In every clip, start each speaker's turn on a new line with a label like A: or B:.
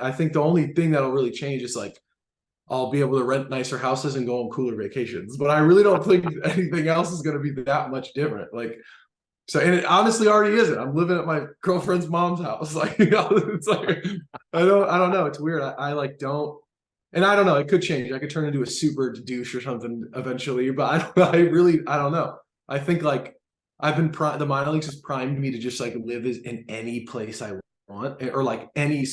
A: I think the only thing that'll really change is like I'll be able to rent nicer houses and go on cooler vacations. But I really don't think anything else is going to be that much different. Like, so, and it honestly already isn't. I'm living at my girlfriend's mom's house. Like, it's like I don't know. It's weird. I like don't, and I don't know. It could change. I could turn into a super douche or something eventually. But I don't know. I think like I've been the minor leagues has primed me to just like live in any place I want, or like any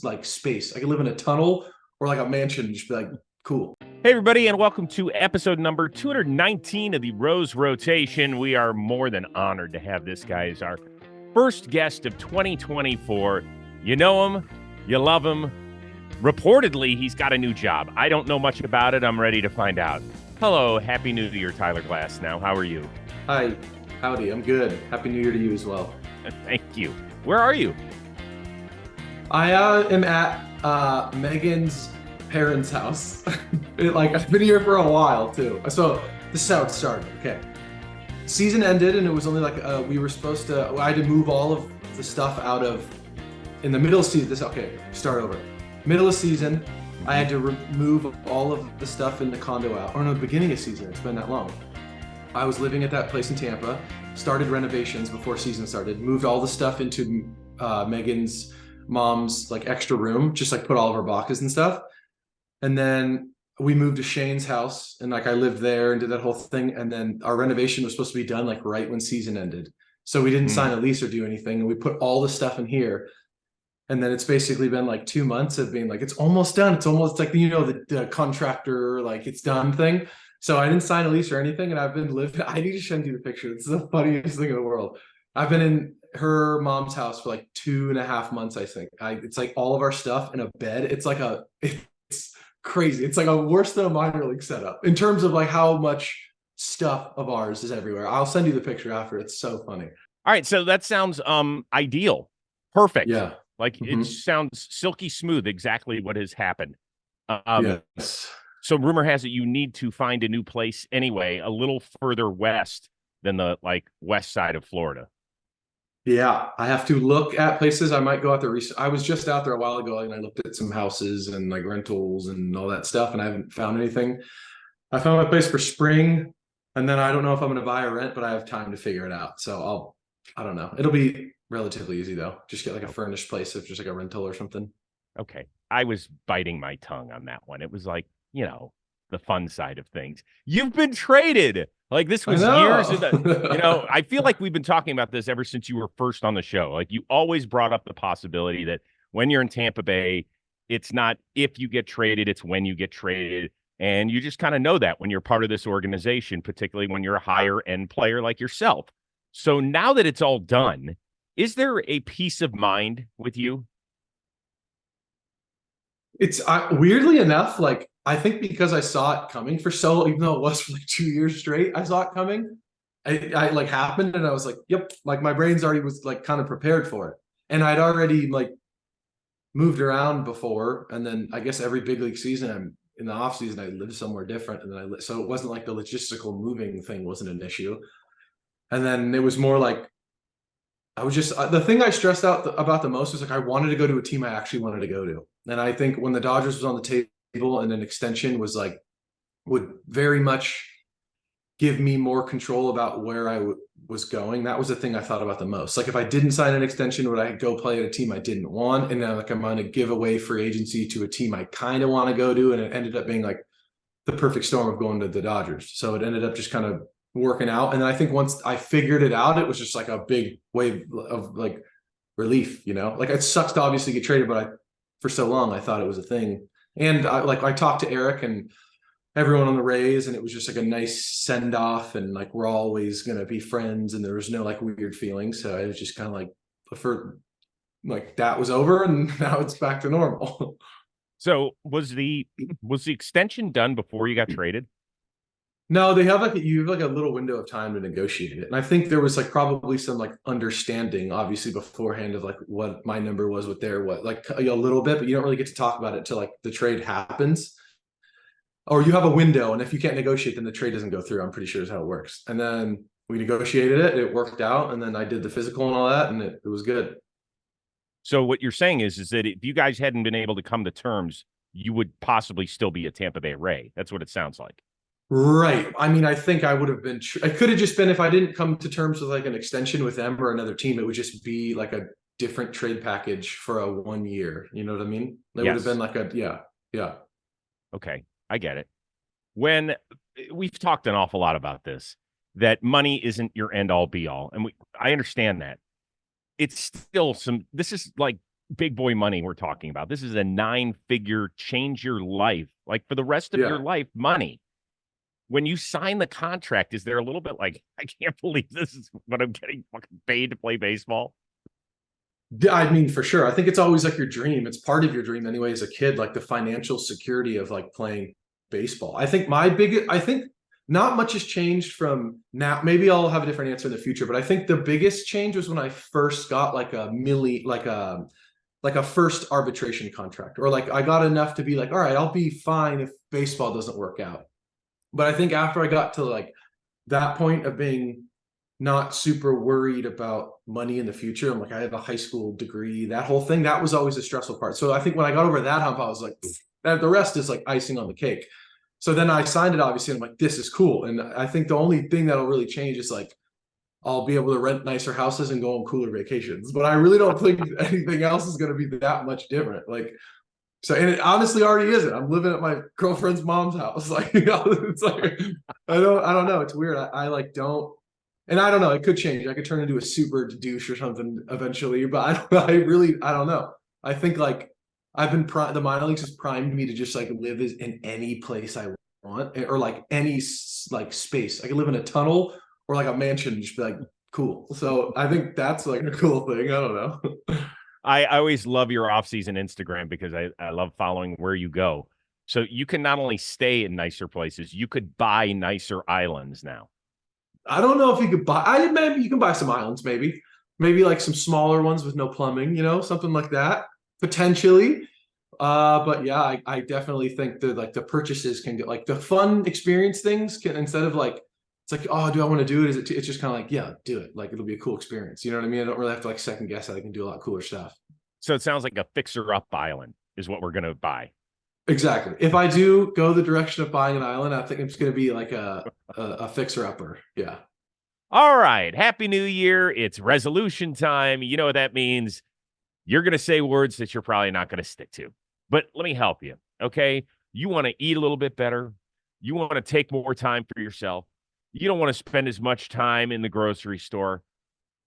A: like space. I could live in a tunnel or like a mansion and just be like, cool.
B: Hey, everybody, and welcome to episode number 219 of the Rose Rotation. We are more than honored to have this guy as our first guest of 2024. You know him, you love him. Reportedly, he's got a new job. I don't know much about it. I'm ready to find out. Hello, Happy New Year, Tyler Glasnow. How are you?
A: Hi, howdy. I'm good. Happy New Year to you as well.
B: Thank you. Where are you?
A: I am at Megan's parents' house. I've been here for a while too. So this is how it started. Okay, season ended and it was only like we were supposed to. I had to move all of the stuff out of in the middle of season. Start over. Middle of season, I had to remove all of the stuff in the condo out. Or no, the beginning of season. It's been that long. I was living at that place in Tampa. Started renovations before season started. Moved all the stuff into Megan's mom's like extra room. Just like put all of her boxes and stuff. And then we moved to Shane's house and like I lived there and did that whole thing. And then our renovation was supposed to be done like right when season ended. So we didn't sign a lease or do anything. And we put all the stuff in here. And then it's basically been like 2 months of being like, it's almost done. It's almost like, the contractor, like it's done thing. So I didn't sign a lease or anything. And I've been living, I need to send you the picture. It's the funniest thing in the world. I've been in her mom's house for like 2.5 months, I think. It's like all of our stuff in a bed. It's crazy. It's like a worse than a minor league setup in terms of like how much stuff of ours is everywhere. I'll send you the picture after. It's so funny.
B: All right, so that sounds ideal. Perfect.
A: Yeah.
B: Like it sounds silky smooth, exactly what has happened.
A: Yes.
B: So rumor has it you need to find a new place anyway, a little further west than the like west side of Florida.
A: Yeah, I have to look at places. I might go out there. I was just out there a while ago and I looked at some houses and like rentals and all that stuff, and I haven't found anything. I found my place for spring, and then I don't know if I'm going to buy or rent, but I have time to figure it out. So I don't know. It'll be relatively easy though. Just get like a furnished place if there's like a rental or something.
B: Okay. I was biting my tongue on that one. It was like, the fun side of things. You've been traded. Like this was years of the, I feel like we've been talking about this ever since you were first on the show. Like you always brought up the possibility that when you're in Tampa Bay, it's not if you get traded, it's when you get traded. And you just kind of know that when you're part of this organization, particularly when you're a higher end player like yourself. So now that it's all done, is there a peace of mind with you?
A: It's weirdly enough, like I think because I saw it coming for so, even though it was for like 2 years straight, I saw it coming. I like happened and I was like, yep, like my brain's already was like kind of prepared for it. And I'd already like moved around before. And then I guess every big league season, I'm in the off season, I lived somewhere different. And then so it wasn't like the logistical moving thing wasn't an issue. And then it was more like, I was just, the thing I stressed out about the most was like, I wanted to go to a team I actually wanted to go to. And I think when the Dodgers was on the table and an extension was like, would very much give me more control about where I was going. That was the thing I thought about the most. Like if I didn't sign an extension, would I go play at a team I didn't want? And then like I'm going to give away free agency to a team I kind of want to go to. And it ended up being like the perfect storm of going to the Dodgers. So it ended up just kind of working out. And then I think once I figured it out, it was just like a big wave of like relief, like it sucks to obviously get traded, but for so long, I thought it was a thing. And I talked to Eric and everyone on the Rays, and it was just like a nice send off, and like we're always gonna be friends, and there was no like weird feelings. So I was just kind of like, for like that was over, and now it's back to normal.
B: So was the extension done before you got traded?
A: No, you have like a little window of time to negotiate it. And I think there was like probably some like understanding obviously beforehand of like what my number was with like a little bit, but you don't really get to talk about it till like the trade happens. Or you have a window, and if you can't negotiate, then the trade doesn't go through. I'm pretty sure is how it works. And then we negotiated it, it worked out, and then I did the physical and all that, and it was good.
B: So what you're saying is that if you guys hadn't been able to come to terms, you would possibly still be a Tampa Bay Ray. That's what it sounds like.
A: Right. I mean, I think I would have been. It could have just been if I didn't come to terms with like an extension with them or another team. It would just be like a different trade package for a 1 year. You know what I mean? It would have been
B: Yes.
A: like a yeah.
B: Okay, I get it. When we've talked an awful lot about this, that money isn't your end all be all, and I understand that. It's still this is like big boy money we're talking about. This is a 9-figure change your life, like for the rest of your
A: Yeah.
B: life money. When you sign the contract, is there a little bit like, I can't believe this is what I'm getting fucking paid to play baseball?
A: Yeah, I mean, for sure. I think it's always like your dream. It's part of your dream anyway as a kid, like the financial security of like playing baseball. I think not much has changed from now. Maybe I'll have a different answer in the future, but I think the biggest change was when I first got like a first arbitration contract, or like I got enough to be like, all right, I'll be fine if baseball doesn't work out. But I think after I got to like that point of being not super worried about money in the future. I'm like, I have a high school degree, that whole thing. That was always a stressful part. So I think when I got over that hump, I was like, that the rest is like icing on the cake. So then I signed it, obviously. And I'm like, this is cool. And I think the only thing that'll really change is like, I'll be able to rent nicer houses and go on cooler vacations. But I really don't think anything else is going to be that much different. Like, so, and it honestly already isn't. I'm living at my girlfriend's mom's house. Like, it's like, I don't know. It's weird. I like don't, and I don't know. It could change. I could turn into a super douche or something eventually, but I don't know. I think like I've been the minor leagues has primed me to just like live in any place I want, or like any like space. I could live in a tunnel or like a mansion and just be like, cool. So I think that's like a cool thing. I don't know.
B: I always love your off-season Instagram because I love following where you go. So you can not only stay in nicer places, you could buy nicer islands now.
A: I don't know if you could buy. Maybe you can buy some islands. Maybe like some smaller ones with no plumbing. Something like that potentially. But yeah, I definitely think that like the purchases can get like the fun experience things can, instead of like it's like, oh, do I want to do it? It's just kind of like, yeah, do it. Like it'll be a cool experience. You know what I mean? I don't really have to like second guess that. I can do a lot cooler stuff.
B: So it sounds like a fixer-up island is what we're going to buy.
A: Exactly. If I do go the direction of buying an island, I think it's going to be like a fixer upper. Yeah.
B: All right. Happy New Year. It's resolution time. You know what that means. You're going to say words that you're probably not going to stick to. But let me help you. Okay. You want to eat a little bit better. You want to take more time for yourself. You don't want to spend as much time in the grocery store.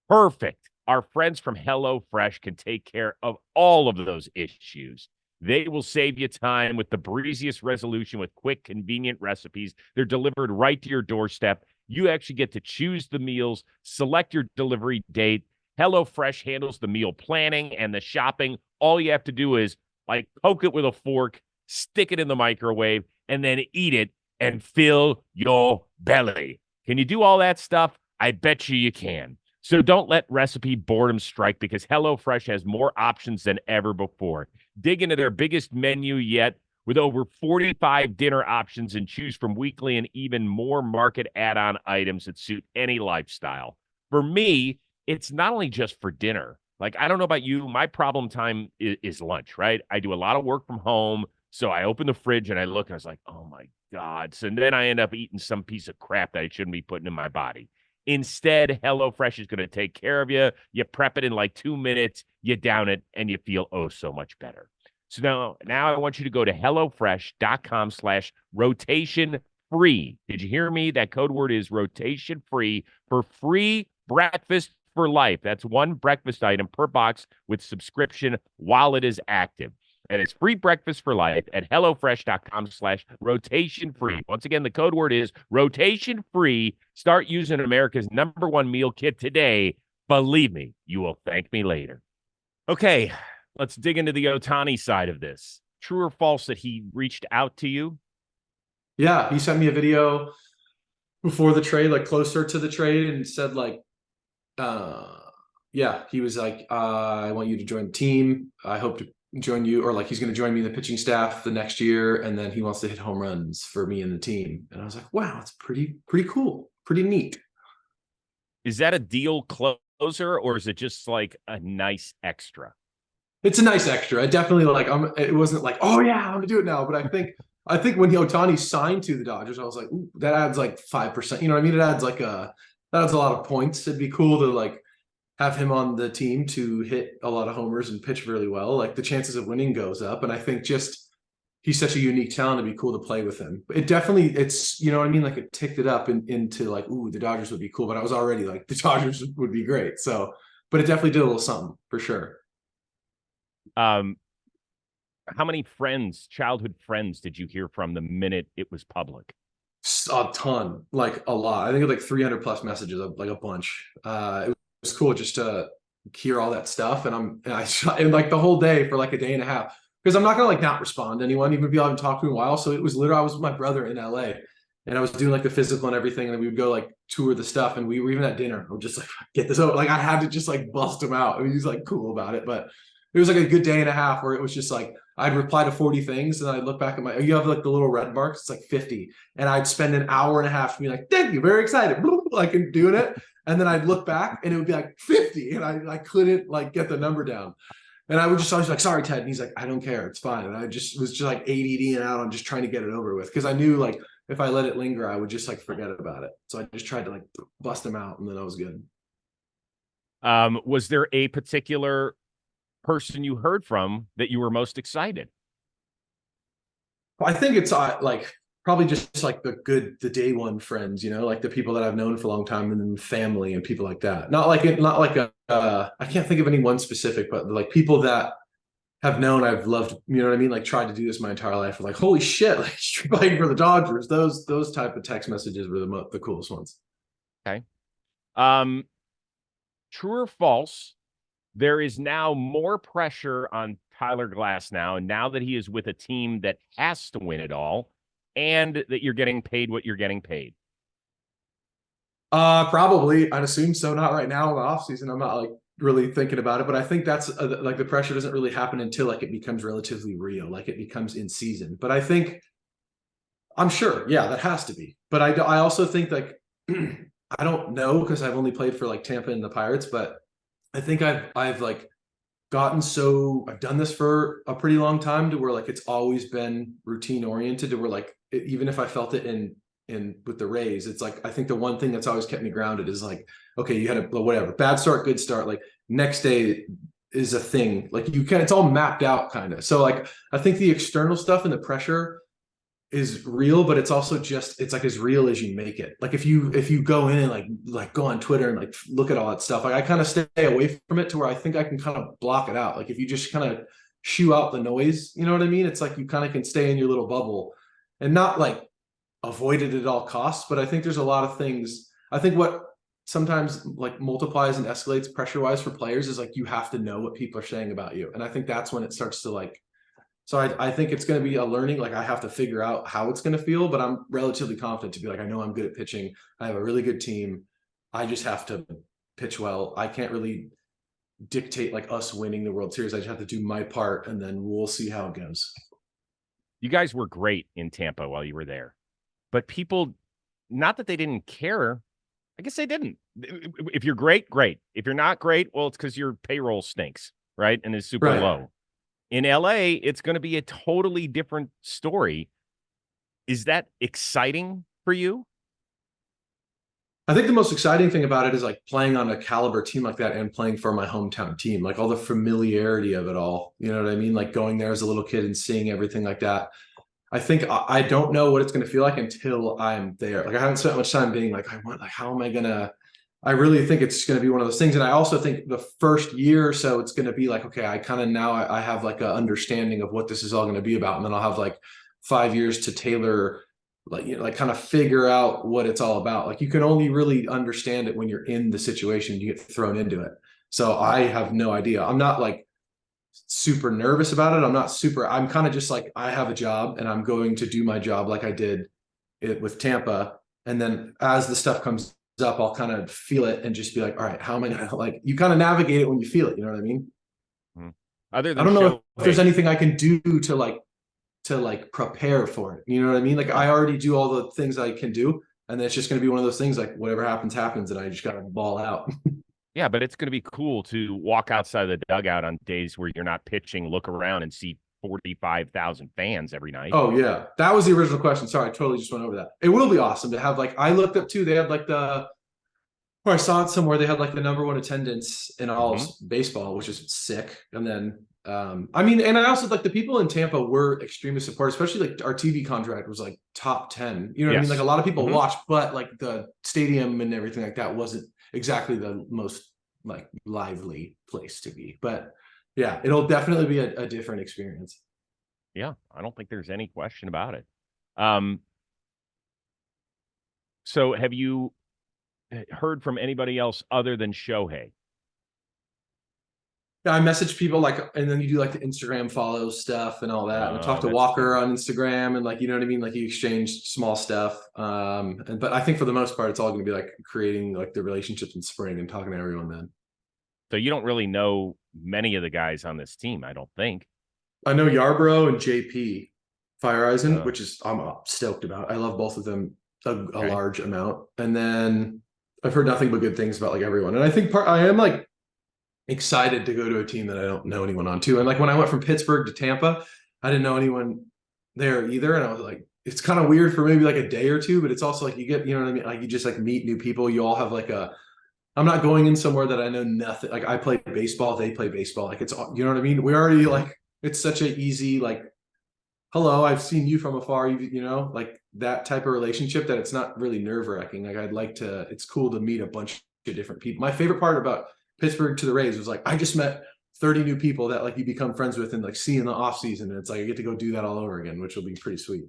B: Perfect. Our friends from HelloFresh can take care of all of those issues. They will save you time with the breeziest resolution with quick, convenient recipes. They're delivered right to your doorstep. You actually get to choose the meals, select your delivery date. HelloFresh handles the meal planning and the shopping. All you have to do is like poke it with a fork, stick it in the microwave, and then eat it and fill your belly. Can you do all that stuff? I bet you can. So don't let recipe boredom strike because HelloFresh has more options than ever before. Dig into their biggest menu yet with over 45 dinner options and choose from weekly and even more market add-on items that suit any lifestyle. For me, it's not only just for dinner. Like, I don't know about you, my problem time is lunch, right? I do a lot of work from home, so I open the fridge and I look and I was like, oh my God. So then I end up eating some piece of crap that I shouldn't be putting in my body. Instead, HelloFresh is going to take care of you. You prep it in like 2 minutes, you down it, and you feel oh so much better. So now I want you to go to HelloFresh.com/rotation free. Did you hear me? That code word is rotation free for free breakfast for life. That's one breakfast item per box with subscription while it is active. And it's free breakfast for life at HelloFresh.com/rotation free. Once again, the code word is rotation free. Start using America's #1 meal kit today. Believe me, you will thank me later. Okay, let's dig into the Ohtani side of this. True or false that he reached out to you?
A: Yeah. He sent me a video before the trade, like closer to the trade, and said like, yeah, he was like, I want you to join the team. I hope to join you, or like he's going to join me in the pitching staff the next year, and then he wants to hit home runs for me and the team. And I was like, wow, it's pretty cool, pretty neat.
B: Is that a deal closer or is it just like a nice extra?
A: it's a nice extra. I definitely like. It wasn't like, oh yeah, I'm gonna do it now. But I think when Ohtani signed to the Dodgers, I was like, ooh, that adds like 5%. You know what I mean? It adds like that adds a lot of points. It'd be cool to like have him on the team to hit a lot of homers and pitch really well. Like the chances of winning goes up. And I think just he's such a unique talent. It'd be cool to play with him. It definitely, it's, you know what I mean? Like it ticked it up into like, ooh, the Dodgers would be cool. But I was already like, the Dodgers would be great. So, but it definitely did a little something for sure.
B: Um, how many friends, childhood friends, did you hear from the minute it was public?
A: A ton, like a lot. I think it was like 300 plus messages, like a bunch. It was cool just to hear all that stuff. And like the whole day for like a day and a half, because I'm not gonna like not respond to anyone, even if you haven't talked to me in a while. So it was literally, I was with my brother in LA and I was doing like the physical and everything. And then we would go like tour the stuff. And we were even at dinner. I'm just like, get this over. Like I had to just like bust him out. I mean, he's like cool about it, but it was like a good day and a half where it was just like, I'd reply to 40 things and I'd look back at you have like the little red marks, it's like 50. And I'd spend an hour and a half to be like, thank you, very excited, like doing it. And then I'd look back and it would be like 50. And I couldn't like get the number down. And I would just always be like, sorry, Ted. And he's like, I don't care. It's fine. And I just was just like ADD and out on just trying to get it over with. Cause I knew like if I let it linger, I would just like forget about it. So I just tried to like bust them out and then I was good.
B: Was there a particular person you heard from that you were most excited?
A: I think it's like probably just like the day one friends, you know, like the people that I've known for a long time and then family and people like that. Not like I can't think of any one specific, but like people that have known I've loved, you know what I mean? Like tried to do this my entire life. Like, holy shit, like you're playing for the Dodgers. Those type of text messages were the coolest ones.
B: Okay. True or false? There is now more pressure on Tyler Glasnow, and now that he is with a team that has to win it all, and that you're getting paid what you're getting paid.
A: Probably. I'd assume so. Not right now in the off season. I'm not like really thinking about it, but I think that's like the pressure doesn't really happen until like it becomes relatively real, like it becomes in season. But I think I'm sure, yeah, that has to be. But I also think like I don't know because I've only played for like Tampa and the Pirates, but I think I've like gotten so I've done this for a pretty long time to where like it's always been routine oriented to where like even if I felt it in with the Rays, it's like I think the one thing that's always kept me grounded is like, okay, you had a whatever bad start, good start, like next day is a thing. Like you can, it's all mapped out kind of. So like I think the external stuff and the pressure is real, but it's also just it's like as real as you make it. Like if you go in and like go on Twitter and like look at all that stuff, like I kind of stay away from it to where I think I can kind of block it out. Like if you just kind of shoo out the noise, you know what I mean? It's like you kind of can stay in your little bubble and not like avoid it at all costs. But I think there's a lot of things. I think what sometimes like multiplies and escalates pressure wise for players is like you have to know what people are saying about you. And I think that's when it starts to like so I think it's going to be a learning. Like I have to figure out how it's going to feel, but I'm relatively confident to be like, I know I'm good at pitching. I have a really good team. I just have to pitch well. I can't really dictate like us winning the World Series. I just have to do my part and then we'll see how it goes.
B: You guys were great in Tampa while you were there, but people, not that they didn't care. I guess they didn't. If you're great, great. If you're not great, well, it's because your payroll stinks, right? And is super low. In LA, it's going to be a totally different story. Is that exciting for you?
A: I think the most exciting thing about it is like playing on a caliber team like that and playing for my hometown team, like all the familiarity of it all. You know what I mean? Like going there as a little kid and seeing everything like that. I think I don't know what it's going to feel like until I'm there. Like I haven't spent much time being like, how am I going to, I really think it's going to be one of those things. And I also think the first year or so, it's going to be like, okay, I kind of now I have like an understanding of what this is all going to be about. And then I'll have like 5 years to tailor, like, you know, like kind of figure out what it's all about. Like you can only really understand it when you're in the situation, you get thrown into it. So I have no idea. I'm not like super nervous about it. I'm kind of just like, I have a job and I'm going to do my job like I did it with Tampa. And then as the stuff comes up, I'll kind of feel it and just be like, all right, how am I gonna like you kind of navigate it when you feel it, you know what I mean?
B: Other than
A: I don't know if there's anything I can do to like prepare for it. You know what I mean? Like I already do all the things I can do, and then it's just gonna be one of those things like whatever happens, happens, and I just gotta ball out.
B: Yeah, but it's going to be cool to walk outside of the dugout on days where you're not pitching, look around and see 45,000 fans every night.
A: Oh yeah, that was the original question. Sorry, I totally just went over that. It will be awesome to have, like, I looked up too. They had like or I saw it somewhere. They had like the #1 attendance in all of baseball, which is sick. And then, I mean, and I also like the people in Tampa were extremely supportive, especially like our TV contract was like top 10. You know what I mean? Like a lot of people watched, but like the stadium and everything like that wasn't exactly the most like lively place to be. But yeah, it'll definitely be a different experience.
B: Yeah, I don't think there's any question about it. So have you heard from anybody else other than Shohei?
A: Yeah, I message people like, and then you do like the Instagram follow stuff and all that. And I talked to
B: That's
A: Walker
B: cool.
A: on Instagram, and like, you know what I mean? Like you exchange small stuff. But I think for the most part, it's all going to be like creating like the relationships in spring and talking to everyone then.
B: So you don't really know many of the guys on this team, I don't think.
A: I know Yarbrough and JP Fireeisen, which is I'm stoked about. I love both of them a large amount. And then I've heard nothing but good things about like everyone. And I think I am like excited to go to a team that I don't know anyone on too. And like when I went from Pittsburgh to Tampa, I didn't know anyone there either. And I was like, it's kind of weird for maybe like a day or two, but it's also like you get, you know what I mean? Like you just like meet new people. You all have like I'm not going in somewhere that I know nothing. Like I play baseball, they play baseball. Like it's, you know what I mean? We already like, it's such an easy, like, hello, I've seen you from afar, you know, like that type of relationship that it's not really nerve wracking. Like it's cool to meet a bunch of different people. My favorite part about Pittsburgh to the Rays was like, I just met 30 new people that like you become friends with and like see in the off season. And it's like, I get to go do that all over again, which will be pretty sweet.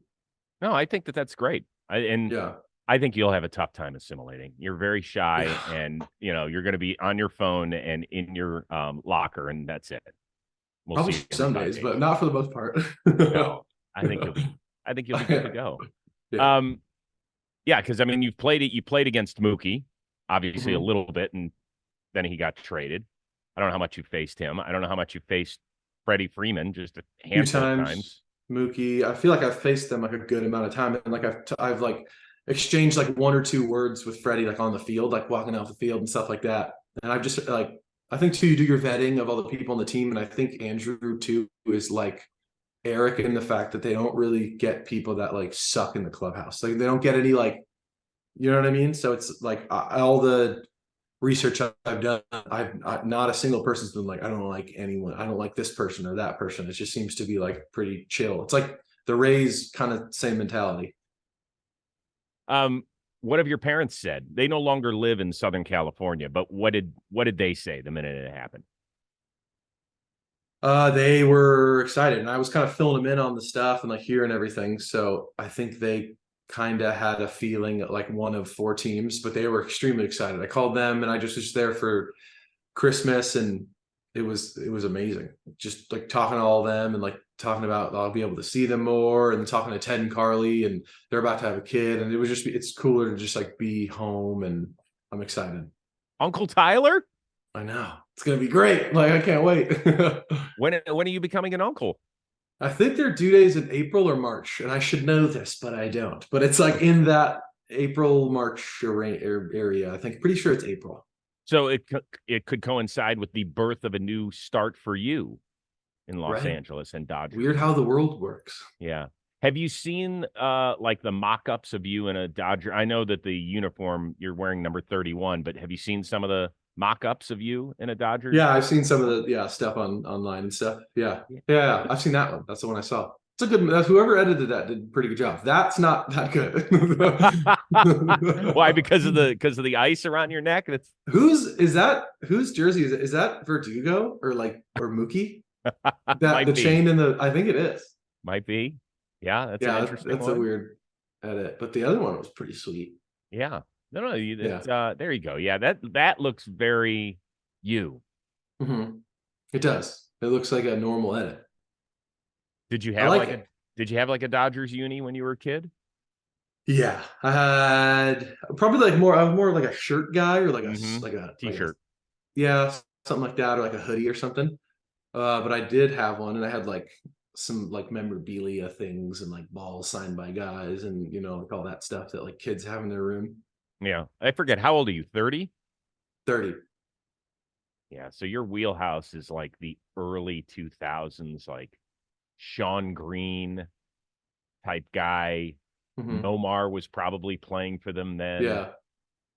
B: No, I think that's great. I think you'll have a tough time assimilating. You're very shy, and you're going to be on your phone and in your locker, and that's it. We'll
A: Probably
B: see
A: some days, but not for the most part.
B: No, I think you'll be good to go. Yeah. Yeah, because I mean, you played against Mookie, obviously a little bit, and then he got traded. I don't know how much you faced him. I don't know how much you faced Freddie Freeman, just a handful of times.
A: Mookie, I feel like I've faced them like a good amount of time, and like I've like exchanged like one or two words with Freddie, like on the field, like walking off the field and stuff like that. And I've just like, I think too, you do your vetting of all the people on the team, and I think Andrew too is like Eric in the fact that they don't really get people that like suck in the clubhouse. Like they don't get any like, you know what I mean? So it's like all the research I've done, I've not a single person's been like, I don't like anyone. I don't like this person or that person. It just seems to be like pretty chill. It's like the Rays kind of same mentality.
B: What have your parents said? They no longer live in Southern California, but what did they say the minute it happened?
A: They were excited, and I was kind of filling them in on the stuff and like hearing everything. So I think they kind of had a feeling like one of four teams, but they were extremely excited. I called them, and I just was there for Christmas, and it was amazing. Just like talking to all of them and like talking about I'll be able to see them more, and talking to Ted and Carly, and they're about to have a kid, and it's cooler to just like be home, and I'm excited.
B: Uncle Tyler?
A: I know. It's gonna be great. Like I can't wait.
B: When are you becoming an uncle?
A: I think their due days in April or March, and I should know this, but I don't. But it's like in that April, March area. I think pretty sure it's April.
B: So it could coincide with the birth of a new start for you in Los Angeles and Dodgers.
A: Weird how the world works.
B: Yeah. Have you seen like the mock-ups of you in a Dodger? I know that the uniform you're wearing number 31, but have you seen some of the mock-ups of you in a Dodgers?
A: Yeah, I've seen some of the stuff online and stuff. Yeah. I've seen that one. That's the one I saw. It's a good. Whoever edited that did a pretty good job. That's not that good.
B: Why? Because of the ice around your neck.
A: Whose jersey is it? Is that Verdugo or Mookie? That the chain in the. I think it is.
B: Might be. Yeah, that's an interesting
A: that's
B: one.
A: a weird edit, but the other one was pretty sweet.
B: Yeah. No. There you go. Yeah, that looks very you.
A: Mm-hmm. It does. It looks like a normal edit.
B: Did you have like a Dodgers uni when you were a kid?
A: Yeah, I had probably I'm more like a shirt guy or like a
B: t-shirt.
A: Yeah, something like that, or like a hoodie or something. But I did have one, and I had like some like memorabilia things and like balls signed by guys, and like all that stuff that like kids have in their room.
B: Yeah, I forget, how old are you? 30?
A: 30.
B: Yeah. So your wheelhouse is like the early 2000s, like Sean Green type guy.
A: Hmm.
B: Nomar was probably playing for them then.
A: Yeah.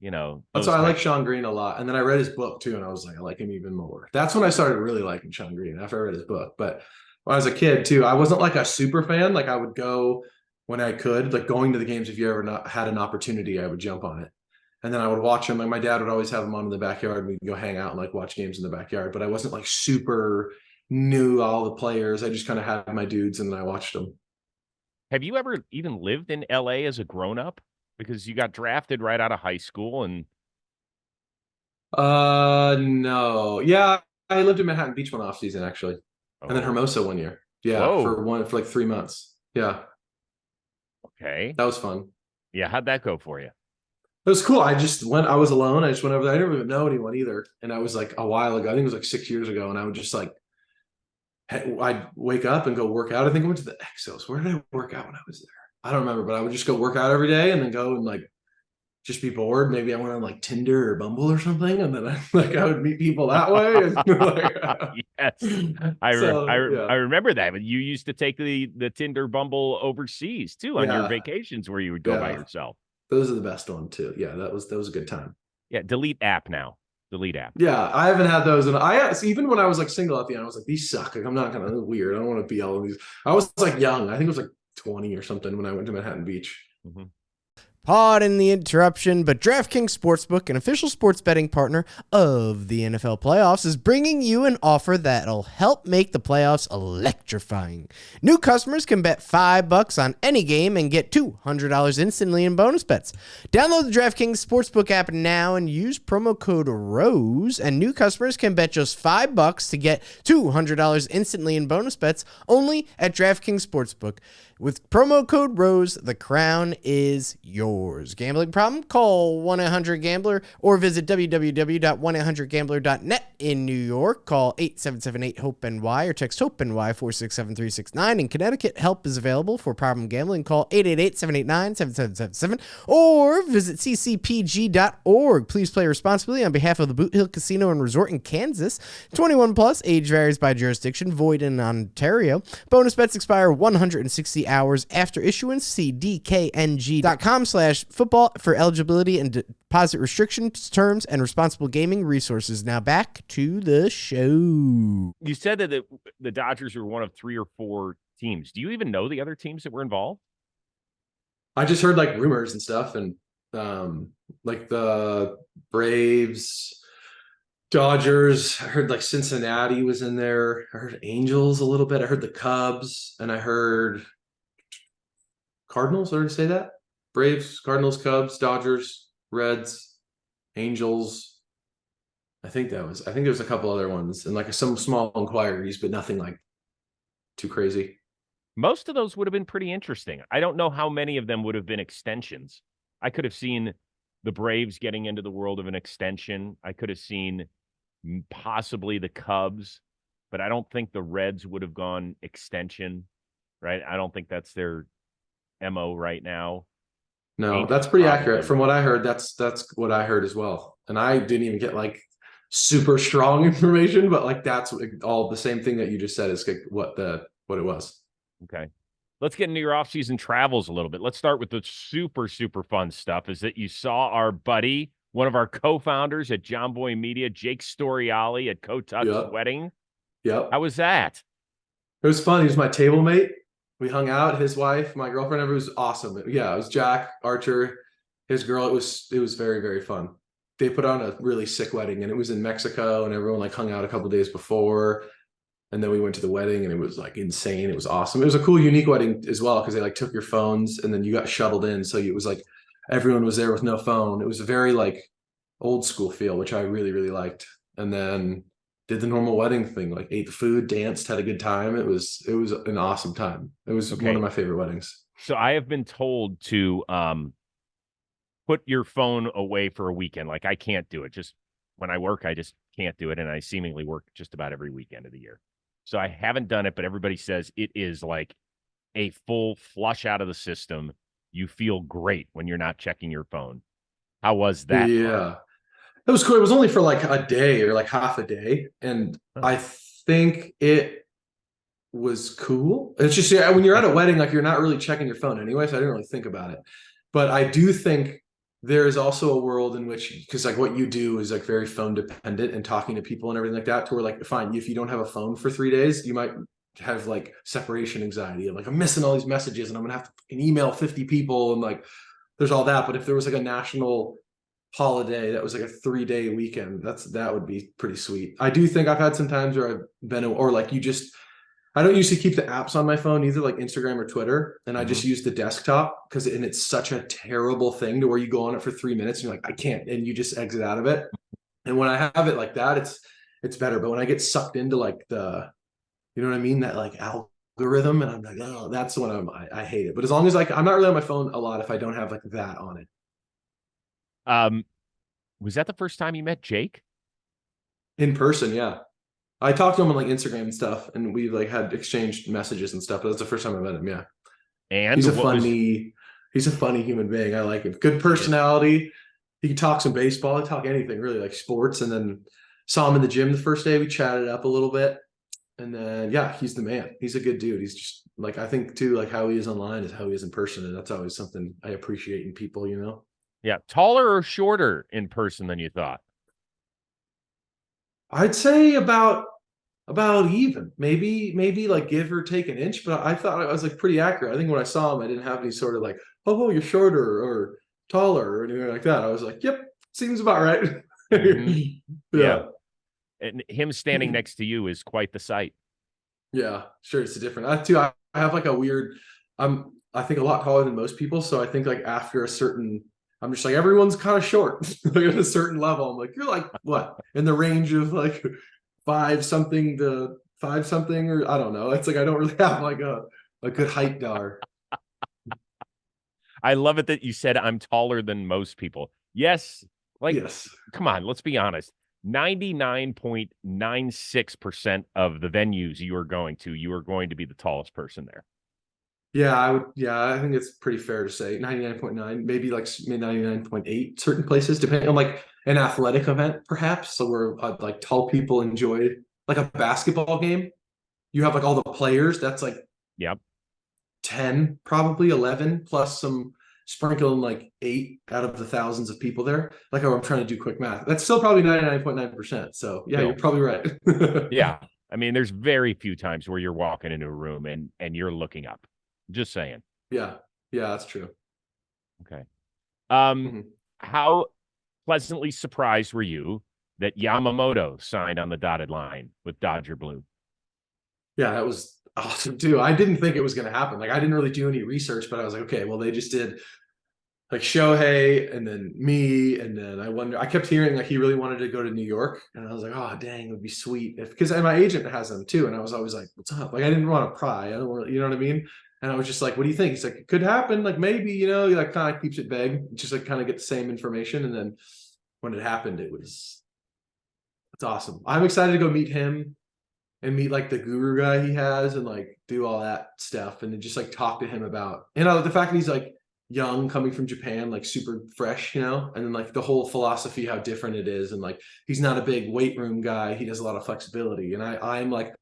A: That's
B: Those
A: why I like
B: type.
A: Sean Green a lot. And then I read his book too, and I was like, I like him even more. That's when I started really liking Sean Green after I read his book. But when I was a kid too, I wasn't like a super fan. Like I would go when I could, like going to the games. If you ever not had an opportunity, I would jump on it. And then I would watch him. Like my dad would always have him on in the backyard. We'd go hang out and like watch games in the backyard. But I wasn't like super knew all the players. I just kind of had my dudes and then I watched them.
B: Have you ever even lived in LA as a grown up? Because you got drafted right out of high school and
A: No. Yeah, I lived in Manhattan Beach one off season actually. And then
B: oh,
A: Hermosa one year. Yeah,
B: whoa.
A: for like 3 months. Yeah,
B: Okay.
A: that was fun.
B: Yeah, how'd that go for you?
A: It was cool. I was alone. I just went over there. I didn't even know anyone either. And I was like a while ago. I think it was like 6 years ago. And I would just like I'd wake up and go work out. I think I went to the Exos. Where did I work out when I was there? I don't remember, but I would just go work out every day and then go and like just be bored. Maybe I went on like Tinder or Bumble or something, and then I would meet people that way. And
B: Yes.
A: so yeah,
B: I remember that. But you used to take the Tinder Bumble overseas too on your
A: yeah,
B: vacations where you would go by
A: yeah.
B: yourself.
A: Those are the best one too. Yeah, that was a good time.
B: Yeah, delete app now. Delete app.
A: Yeah, I haven't had those, and even when I was like single at the end, I was like, these suck. Like, I'm not gonna weird. I don't want to be all of these. I was like young. I think it was like 20 or something when I went to Manhattan Beach.
B: Mm-hmm.
C: Pardon the interruption, but DraftKings Sportsbook, an official sports betting partner of the NFL playoffs, is bringing you an offer that'll help make the playoffs electrifying. New customers can bet $5 on any game and get $200 instantly in bonus bets. Download the DraftKings Sportsbook app now and use promo code ROSE, and new customers can bet just $5 to get $200 instantly in bonus bets only at DraftKings Sportsbook. With promo code ROSE, the crown is yours. Gambling problem? Call 1-800-GAMBLER or visit www.1800gambler.net in New York. Call 877-8-HOPE-NY or text HOPE-NY 467-369. In Connecticut, help is available for problem gambling. Call 888-789-7777 or visit ccpg.org. Please play responsibly on behalf of the Boot Hill Casino and Resort in Kansas. 21 plus, age varies by jurisdiction, void in Ontario. Bonus bets expire 160 hours after issuance. See dkng.com/football for eligibility and deposit restrictions, terms, and responsible gaming resources. Now back to the show.
B: You said that the Dodgers were one of 3 or 4 teams. Do you even know the other teams that were involved?
A: I just heard like rumors and stuff, and like the Braves, Dodgers. I heard like Cincinnati was in there. I heard Angels a little bit. I heard the Cubs, and I heard Cardinals. Did I say that? Braves, Cardinals, Cubs, Dodgers, Reds, Angels. I think there was a couple other ones and like some small inquiries, but nothing like too crazy.
B: Most of those would have been pretty interesting. I don't know how many of them would have been extensions. I could have seen the Braves getting into the world of an extension. I could have seen possibly the Cubs, but I don't think the Reds would have gone extension, right? I don't think that's their MO right now.
A: No,
B: Angels
A: that's pretty
B: probably
A: accurate. From what I heard, that's what I heard as well. And I didn't even get like super strong information, but like that's all the same thing that you just said is like what it was.
B: Okay. Let's get into your off-season travels a little bit. Let's start with the super, super fun stuff is that you saw our buddy, one of our co-founders at John Boy Media, Jake Storiali at Kotut's wedding.
A: Yep.
B: How was that?
A: It was fun. He was my table mate. We hung out, his wife, my girlfriend, everyone was awesome. Yeah, it was Jack Archer, his girl. It was very, very fun. They put on a really sick wedding and it was in Mexico and everyone like hung out a couple days before. And then we went to the wedding and it was like insane. It was awesome. It was a cool, unique wedding as well because they like took your phones and then you got shuttled in. So it was like everyone was there with no phone. It was a very like old school feel, which I really, really liked. And then did the normal wedding thing, like ate the food, danced, had a good time. It was an awesome time. It was one of my favorite weddings.
B: So I have been told to put your phone away for a weekend. Like I can't do it. Just when I work, I just can't do it. And I seemingly work just about every weekend of the year. So I haven't done it, but everybody says it is like a full flush out of the system. You feel great when you're not checking your phone. How was that?
A: Yeah. It was cool. It was only for like a day or like half a day. And
B: Huh.
A: I think it was cool. It's just, yeah, when you're at a wedding, like you're not really checking your phone anyway. So I didn't really think about it. But I do think there is also a world in which, because like what you do is like very phone dependent and talking to people and everything like that, to where like, fine, if you don't have a phone for 3 days, you might have like separation anxiety of like, I'm missing all these messages and I'm gonna have to fucking email 50 people and like there's all that. But if there was like a national holiday that was like a 3 day weekend, that would be pretty sweet. I do think I've had some times where I've been, or like you just, I don't usually keep the apps on my phone either, like Instagram or Twitter, and I just use the desktop because, and it's such a terrible thing to where you go on it for 3 minutes and you're like, I can't, and you just exit out of it. And when I have it like that, it's better. But when I get sucked into like you know what I mean, that like algorithm, and I'm like, oh, that's when I hate it. But as long as like I'm not really on my phone a lot if I don't have like that on it.
B: Was that the first time you met Jake?
A: In person, yeah. I talked to him on like Instagram and stuff, and we've like had exchanged messages and stuff. But that's the first time I met him. Yeah,
B: And
A: he's a
B: what was
A: funny, he's a funny human being. I like him. Good
B: he is?
A: personality. He can talk some baseball. He talk anything really, like sports. And then saw him in the gym the first day. We chatted up a little bit, and then yeah, he's the man. He's a good dude. He's just like, I think too, like how he is online is how he is in person, and that's always something I appreciate in people. You know.
B: Yeah, taller or shorter in person than you thought?
A: I'd say about even, maybe like give or take an inch, but I thought I was like pretty accurate. I think when I saw him, I didn't have any sort of like, oh, you're shorter or taller or anything like that. I was like, yep, seems about right.
B: Yeah.
A: Yeah.
B: And him standing next to you is quite the sight.
A: Yeah, sure, it's different. I have like a weird, I think a lot taller than most people, so I think like after a certain, I'm just like, everyone's kind of short. Like at a certain level, I'm like, you're like what, in the range of like five something to five something, or I don't know. It's like I don't really have like a good height dar.
B: I love it that you said I'm taller than most people. Yes, like,
A: Yes.
B: come on, let's be honest. 99.96% of the venues you are going to be the tallest person there.
A: Yeah, I would. Yeah, I think it's pretty fair to say 99.9, maybe like 99.8 certain places, depending on like an athletic event, perhaps. So where like tall people enjoy like a basketball game. You have like all the players. That's like
B: Yep.
A: 10, probably 11, plus some sprinkling like 8 out of the thousands of people there. Like, oh, I'm trying to do quick math. That's still probably 99.9%. So yeah, you're
B: Still.
A: probably right.
B: Yeah. I mean, there's very few times where you're walking into a room and you're looking up. Just saying.
A: Yeah. Yeah, that's true.
B: Okay.
A: Mhm.
B: How pleasantly surprised were you that Yamamoto signed on the dotted line with Dodger Blue?
A: Yeah, that was awesome too. I didn't think it was going to happen. Like, I didn't really do any research, but I was like, okay, well, they just did like Shohei and then me. And then I kept hearing like he really wanted to go to New York. And I was like, oh, dang, it would be sweet. Because my agent has them too. And I was always like, what's up? Like, I didn't want to pry. I don't want to, you know what I mean? And I was just like, what do you think? He's like, it could happen. Like, maybe, you know, he like kind of keeps it vague, just like kind of get the same information. And then when it happened, it's awesome. I'm excited to go meet him and meet like the guru guy he has and like do all that stuff and then just like talk to him about, you know, the fact that he's like young coming from Japan, like super fresh, you know, and then like the whole philosophy, how different it is. And like he's not a big weight room guy. He does a lot of flexibility. And I'm like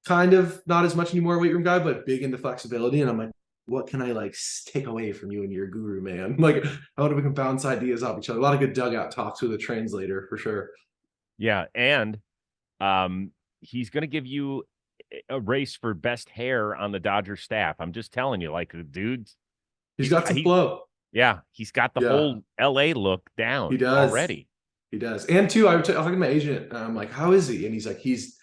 A: kind of not as much anymore weight room guy, but big into flexibility. And I'm like, what can I like take away from you and your guru, man? Like I want to, we can bounce ideas off each other. A lot of good dugout talks with a translator for sure.
B: Yeah. And he's going to give you a race for best hair on the Dodger staff. I'm just telling you, like the dude's
A: He's got some flow.
B: Yeah, he's got the
A: Yeah,
B: whole LA look
A: he
B: down
A: does.
B: already.
A: He does. And two, I was talking to my agent and I'm like, how is he? And he's like, he's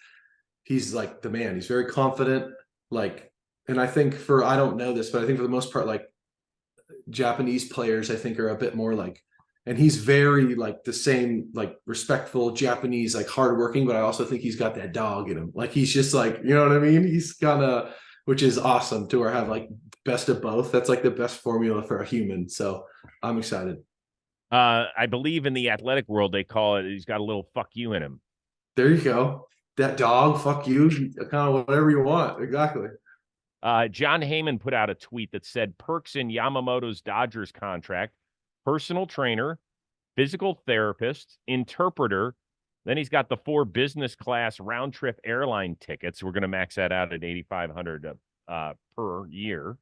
A: like the man. He's very confident. Like, and I think I don't know this, but I think for the most part, like Japanese players, I think are a bit more like, and he's very like the same, like respectful Japanese, like hardworking, but I also think he's got that dog in him. Like he's just like, you know what I mean? He's kind of, which is awesome to have like best of both. That's like the best formula for a human. So I'm excited.
B: I believe in the athletic world, they call it, he's got a little fuck you in him.
A: There you go. That dog, fuck you, kind of whatever you want. Exactly.
B: John Heyman put out a tweet that said perks in Yamamoto's Dodgers contract: personal trainer, physical therapist, interpreter. Then he's got the 4 business class round trip airline tickets. We're going to max that out at $8,500 per year.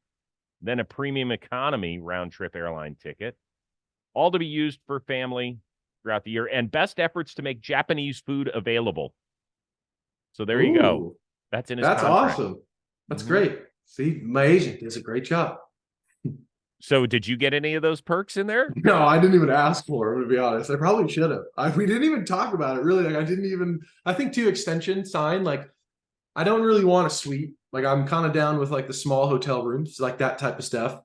B: Then a premium economy round trip airline ticket, all to be used for family throughout the year, and best efforts to make Japanese food available. So there you go. That's in his
A: That's
B: contract.
A: awesome. That's great. See, my agent does a great job.
B: So did you get any of those perks in there?
A: No, I didn't even ask for them, to be honest. I probably should have. We didn't even talk about it, really. Like, I think 2 extension sign, like, I don't really want a suite. Like, I'm kind of down with like the small hotel rooms, like that type of stuff.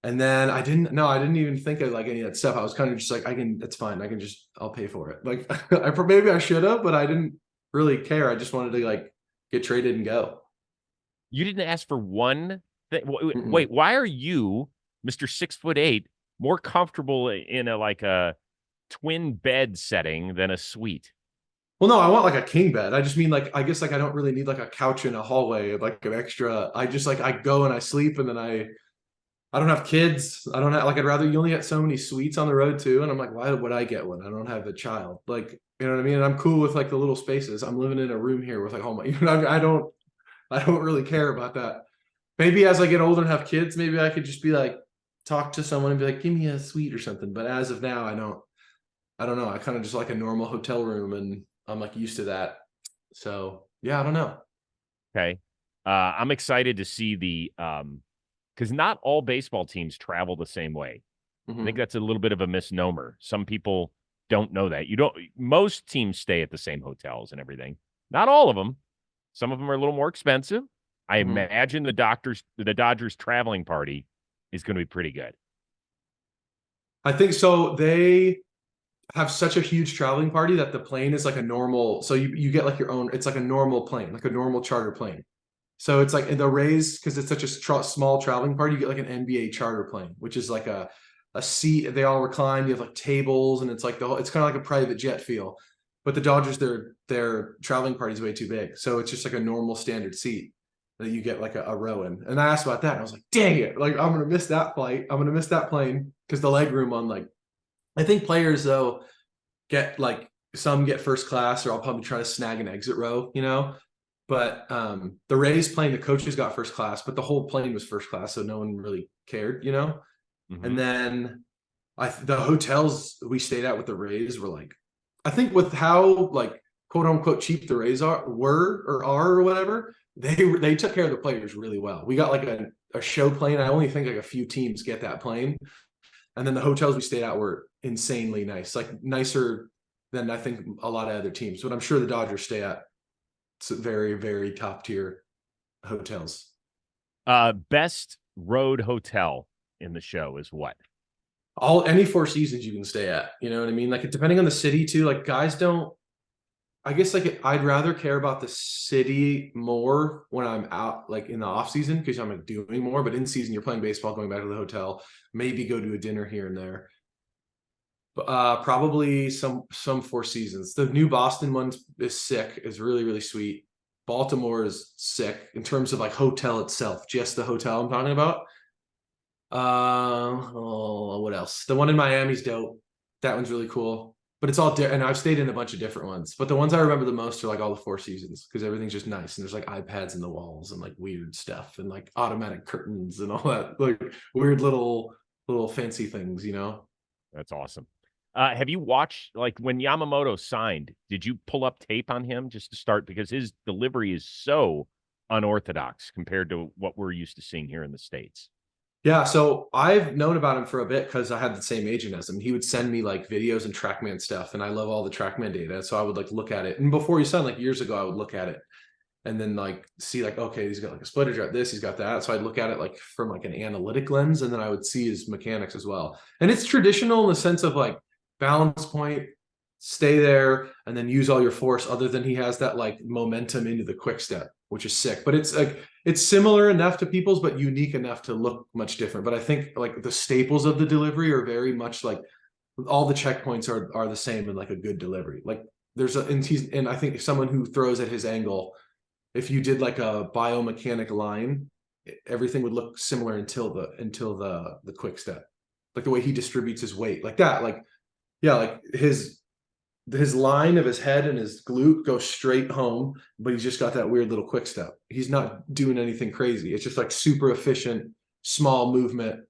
A: And then I didn't even think of like any of that stuff. I was kind of just like, it's fine. I'll pay for it. Like, maybe I should have, but I didn't really care. I just wanted to like get traded and go.
B: You didn't ask for one thing. Wait, why are you, Mr. 6'8", more comfortable in a twin bed setting than a suite?
A: Well, no, I want like a king bed. I just mean like, I guess like I don't really need like a couch in a hallway, like an extra. I just like, I go and I sleep, and then I don't have kids. I don't have like, you only get so many suites on the road too. And I'm like, why would I get one? I don't have a child. Like, you know what I mean? And I'm cool with like the little spaces. I'm living in a room here with like all my, I don't really care about that. Maybe as I get older and have kids, maybe I could just be like, talk to someone and be like, give me a suite or something. But as of now, I don't know. I kind of just like a normal hotel room, and I'm like used to that. So yeah, I don't know.
B: Okay. I'm excited to see because not all baseball teams travel the same way. I think that's a little bit of a misnomer. Some people don't know that. Most teams stay at the same hotels and everything. Not all of them. Some of them are a little more expensive. I imagine the Dodgers traveling party is going to be pretty good.
A: I think so. They have such a huge traveling party that the plane is like a normal. So you get like your own. It's like a normal plane, like a normal charter plane. So it's like the Rays, because it's such a small traveling party, you get like an NBA charter plane, which is like a seat. They all recline. You have like tables, and it's like it's kind of like a private jet feel. But the Dodgers, their traveling party is way too big, so it's just like a normal standard seat that you get like a row in. And I asked about that, and I was like, dang it, like I'm gonna miss that flight. I'm gonna miss that plane because the leg room on like, I think players though get like, some get first class, or I'll probably try to snag an exit row, But the Rays playing, the coaches got first class, but the whole plane was first class, so no one really cared, And then the hotels we stayed at with the Rays were like, I think with how like quote unquote cheap the Rays are or whatever, they took care of the players really well. We got like a show plane. I only think like a few teams get that plane. And then the hotels we stayed at were insanely nice, like nicer than I think a lot of other teams. But I'm sure the Dodgers stay at very, very top tier hotels.
B: Best road hotel in the show is what?
A: Any Four Seasons you can stay at, you know what I mean? Like, depending on the city too, like guys don't, I guess like I'd rather care about the city more when I'm out, like in the off season, because I'm like doing more, but in season you're playing baseball, going back to the hotel, maybe go to a dinner here and there. But probably some Four Seasons. The new Boston one is sick, is really, really sweet. Baltimore is sick in terms of like hotel itself, just the hotel I'm talking about. What else? The one in Miami's dope. That one's really cool. But it's all and I've stayed in a bunch of different ones. But the ones I remember the most are like all the Four Seasons, because everything's just nice, and there's like iPads in the walls and like weird stuff and like automatic curtains and all that, like weird little fancy things,
B: That's awesome. Have you watched, like, when Yamamoto signed, did you pull up tape on him just to start? Because his delivery is so unorthodox compared to what we're used to seeing here in the States.
A: Yeah, so I've known about him for a bit because I had the same agent as him. He would send me like videos and TrackMan stuff, and I love all the TrackMan data. So I would like look at it. And before he signed, like years ago, I would look at it and then like see like, okay, he's got like a splitter drop, this, he's got that. So I'd look at it like from like an analytic lens, and then I would see his mechanics as well. And it's traditional in the sense of like balance point, stay there, and then use all your force, other than he has that like momentum into the quick step, which is sick. But it's like, it's similar enough to people's, but unique enough to look much different. But I think like the staples of the delivery are very much like, all the checkpoints are the same in like a good delivery. Like there's and I think someone who throws at his angle, if you did like a biomechanic line, everything would look similar until the quick step, like the way he distributes his weight, like that. Like Yeah, like his line of his head and his glute go straight home, but he's just got that weird little quick step. He's not doing anything crazy. It's just like super efficient, small movement,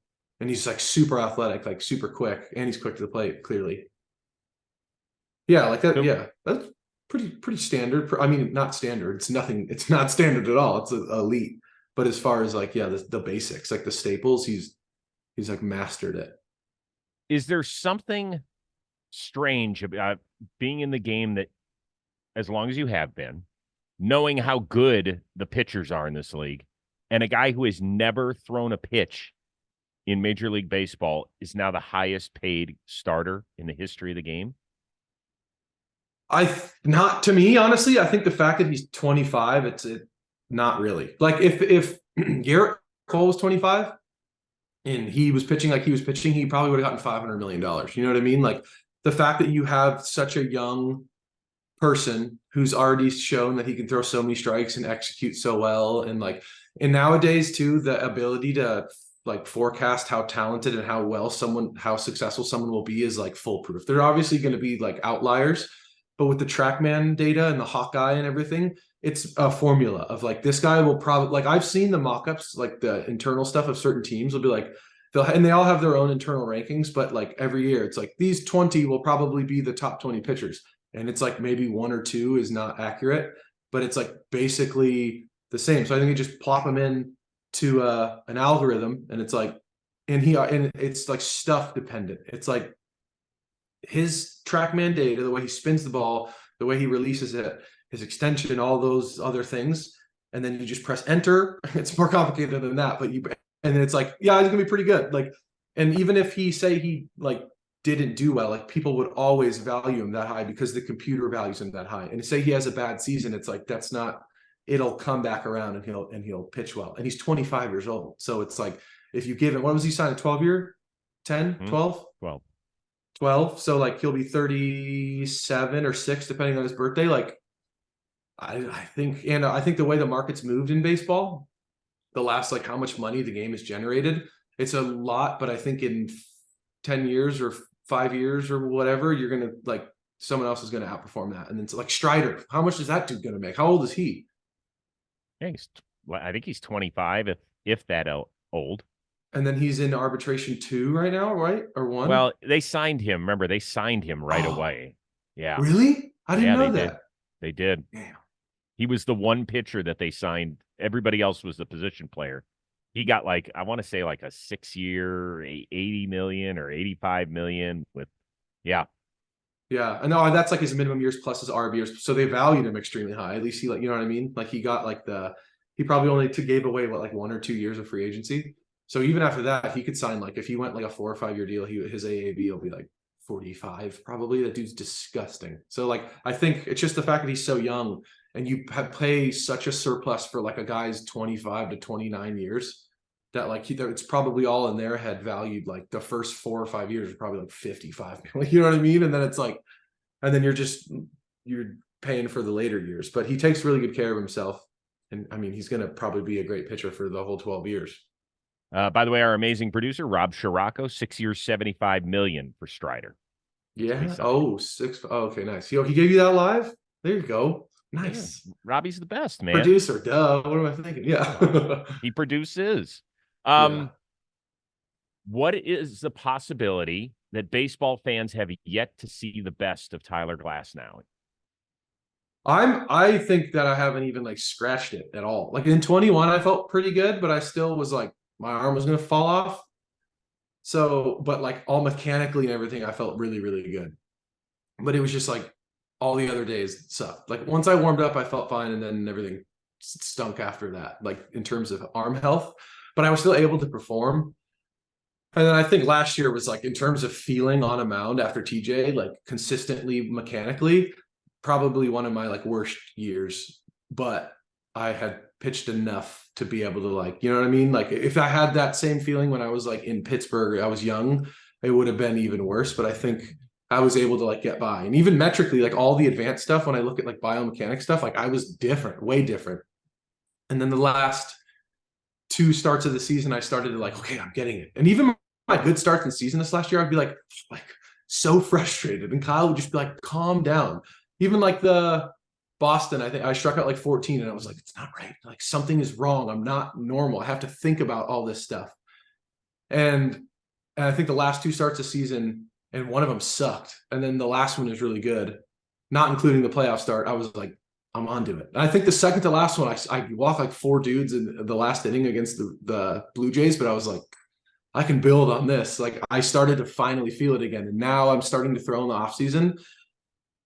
A: and he's like super athletic, like super quick, and he's quick to the plate, clearly. Yeah, like that.
B: So
A: Yeah, that's pretty standard. I mean, not standard. It's nothing. It's not standard at all. It's elite. But as far as like, yeah, the basics, like the staples, he's like mastered it.
B: is there something strange about being in the game that, as long as you have been, knowing how good the pitchers are in this league, and a guy who has never thrown a pitch in Major League Baseball is now the highest paid starter in the history of the game?
A: Not to me, honestly. I think the fact that he's 25, it's not really. Like if Garrett Cole was 25 and he was pitching like he was pitching, he probably would have gotten $500 million. You know what I mean? Like the fact that you have such a young person who's already shown that he can throw so many strikes and execute so well, and nowadays too, the ability to like forecast how talented and how successful someone will be is like foolproof. They're obviously going to be like outliers, but with the TrackMan data and the Hawkeye and everything, it's a formula of like this guy will probably, like I've seen the mock-ups, like the internal stuff of certain teams will be like and they all have their own internal rankings, but like every year it's like these 20 will probably be the top 20 pitchers. And it's like maybe one or two is not accurate, but it's like basically the same. So I think you just plop them in to an algorithm, and it's like, and it's like stuff dependent. It's like his TrackMan data, the way he spins the ball, the way he releases it, his extension, all those other things, and then you just press enter. It's more complicated than that, but and then it's like, yeah, he's gonna be pretty good. Like, and even if he like didn't do well, like people would always value him that high because the computer values him that high. And say he has a bad season, it's like that's not. It'll come back around and he'll pitch well. And he's 25 years old, so it's like if you give him, what was he signed, a 12-year, 10, 12? 12. So like he'll be 37 or 6 depending on his birthday. Like I think, and I think the way the market's moved in baseball, the last like how much money the game has generated, it's a lot. But I think in 10 years or 5 years or whatever, you're gonna like someone else is gonna outperform that. And then it's like Strider, how much is that dude gonna make? How old is he?
B: Yeah, I think he's 25, if that old.
A: And then he's in arbitration 2 right now, right? Or 1?
B: Well, they signed him. Remember, they signed him right away. Yeah.
A: Really? I didn't know that.
B: They did.
A: Damn.
B: He was the one pitcher that they signed. Everybody else was the position player. He got like, I want to say like a 6-year, 80 million or 85 million with, yeah.
A: Yeah, I know that's like his minimum years plus his RB years. So they valued him extremely high. At least he, like, you know what I mean? Like he got like he probably only gave away like 1 or 2 years of free agency. So even after that, he could sign, like if he went like a 4 or 5 year deal, his AAV will be like 45 probably. That dude's disgusting. So like I think it's just the fact that he's so young and you pay such a surplus for like a guy's 25 to 29 years that like it's probably all in their head valued like the first 4 or 5 years are probably like 55 million, you know what I mean? And then it's like, and then you're paying for the later years, but he takes really good care of himself. And I mean, he's going to probably be a great pitcher for the whole 12 years.
B: By the way, our amazing producer, Rob Scirocco, 6 years, 75 million for Strider.
A: Yeah. Oh, 6. Oh, okay. Nice. He gave you that live. There you go. Nice.
B: Yeah. Robbie's the best, man.
A: Producer. Duh. What am I thinking? Yeah.
B: He produces. What is the possibility that baseball fans have yet to see the best of Tyler Glasnow?
A: I think that I haven't even like scratched it at all. Like in 21, I felt pretty good, but I still was like, my arm was going to fall off. So, but like all mechanically and everything, I felt really, really good. But it was just like all the other days sucked. Like once I warmed up, I felt fine. And then everything stunk after that, like in terms of arm health, but I was still able to perform. And then I think last year was like, in terms of feeling on a mound after TJ, like consistently mechanically, probably one of my like worst years, but I had pitched enough to be able to like, you know what I mean? Like if I had that same feeling when I was like in Pittsburgh, I was young, it would have been even worse. But I think I was able to like get by. And even metrically, like all the advanced stuff, when I look at like biomechanics stuff, like I was different, way different. And then the last 2 starts of the season, I started to like, okay, I'm getting it. And even my good starts in the season this last year, I'd be like, so frustrated. And Kyle would just be like, calm down. Even like the Boston, I think I struck out like 14 and I was like, it's not right. Like something is wrong. I'm not normal. I have to think about all this stuff. And I think the last 2 starts of season, and one of them sucked. And then the last one is really good, not including the playoff start. I was like, I'm onto it. And I think the second to last one, I walked like 4 dudes in the last inning against the Blue Jays, but I was like, I can build on this. Like I started to finally feel it again. And now I'm starting to throw in the off season.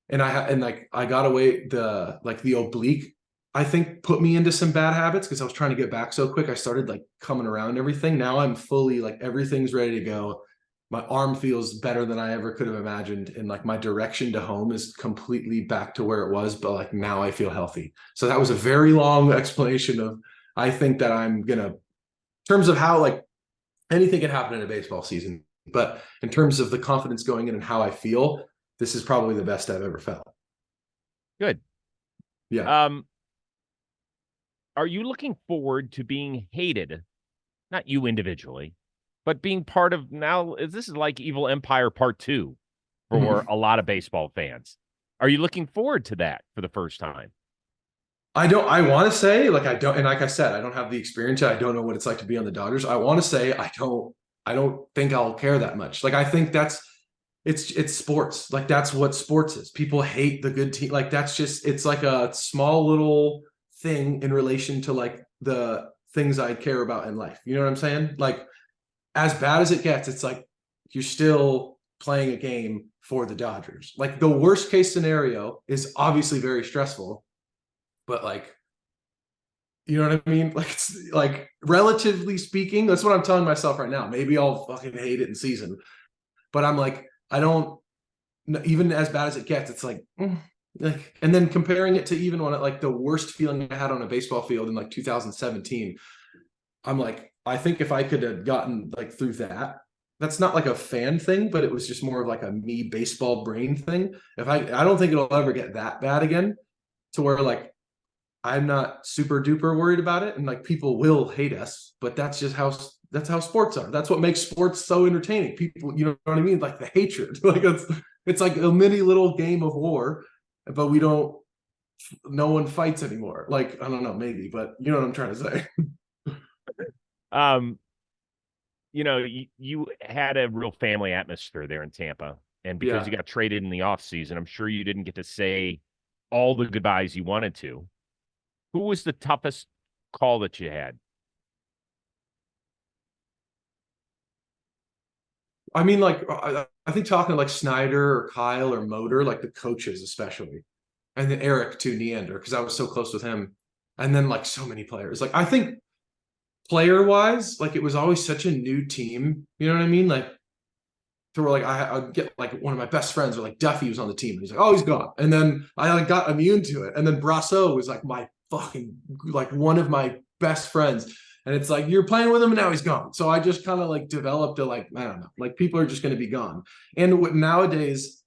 A: And I got away the oblique, I think put me into some bad habits because I was trying to get back so quick. I started like coming around everything. Now I'm fully like everything's ready to go. My arm feels better than I ever could have imagined. And like my direction to home is completely back to where it was, but like now I feel healthy. So that was a very long explanation of, I think that I'm gonna, in terms of how like anything can happen in a baseball season, but in terms of the confidence going in and how I feel, this is probably the best I've ever felt.
B: Good.
A: Yeah.
B: Are you looking forward to being hated? Not you individually, but being part of now, this is like Evil Empire Part 2 for a lot of baseball fans. Are you looking forward to that for the first time?
A: I want to say like, I don't, and like I said, I don't have the experience. I don't know what it's like to be on the Dodgers. I want to say, I don't think I'll care that much. Like, I think it's sports. Like that's what sports is. People hate the good team. Like that's just, it's like a small little thing in relation to like the things I care about in life. You know what I'm saying? Like as bad as it gets, it's like you're still playing a game for the Dodgers. Like the worst case scenario is obviously very stressful, but like, you know what I mean? Like it's like relatively speaking, that's what I'm telling myself right now. Maybe I'll fucking hate it in season, but I'm like, I don't, even as bad as it gets, it's like, and then comparing it to even when like the worst feeling I had on a baseball field in like 2017, I'm like, I think if I could have gotten like through that, that's not like a fan thing, but it was just more of like a me baseball brain thing. I don't think it'll ever get that bad again to where like, I'm not super duper worried about it. And like people will hate us, but that's how sports are. That's what makes sports so entertaining. People, you know what I mean? Like the hatred, like it's like a mini little game of war, but no one fights anymore. Like, I don't know, maybe, but you know what I'm trying to say.
B: You had a real family atmosphere there in Tampa, and because you got traded in the offseason, I'm sure you didn't get to say all the goodbyes you wanted to. Who was the toughest call that you had?
A: I mean, like, I think talking to like Snyder or Kyle or Motor, like the coaches especially, and then Eric too, Neander, because I was so close with him. And then like so many players. Like I think player wise, like it was always such a new team. You know what I mean? Like to where like I'd get like one of my best friends or like Duffy was on the team and he's like, oh, he's gone. And then I like got immune to it. And then Brasso was like my fucking like one of my best friends. And it's like you're playing with him and now he's gone. So I just kind of like developed a like, I don't know, like people are just going to be gone. And nowadays,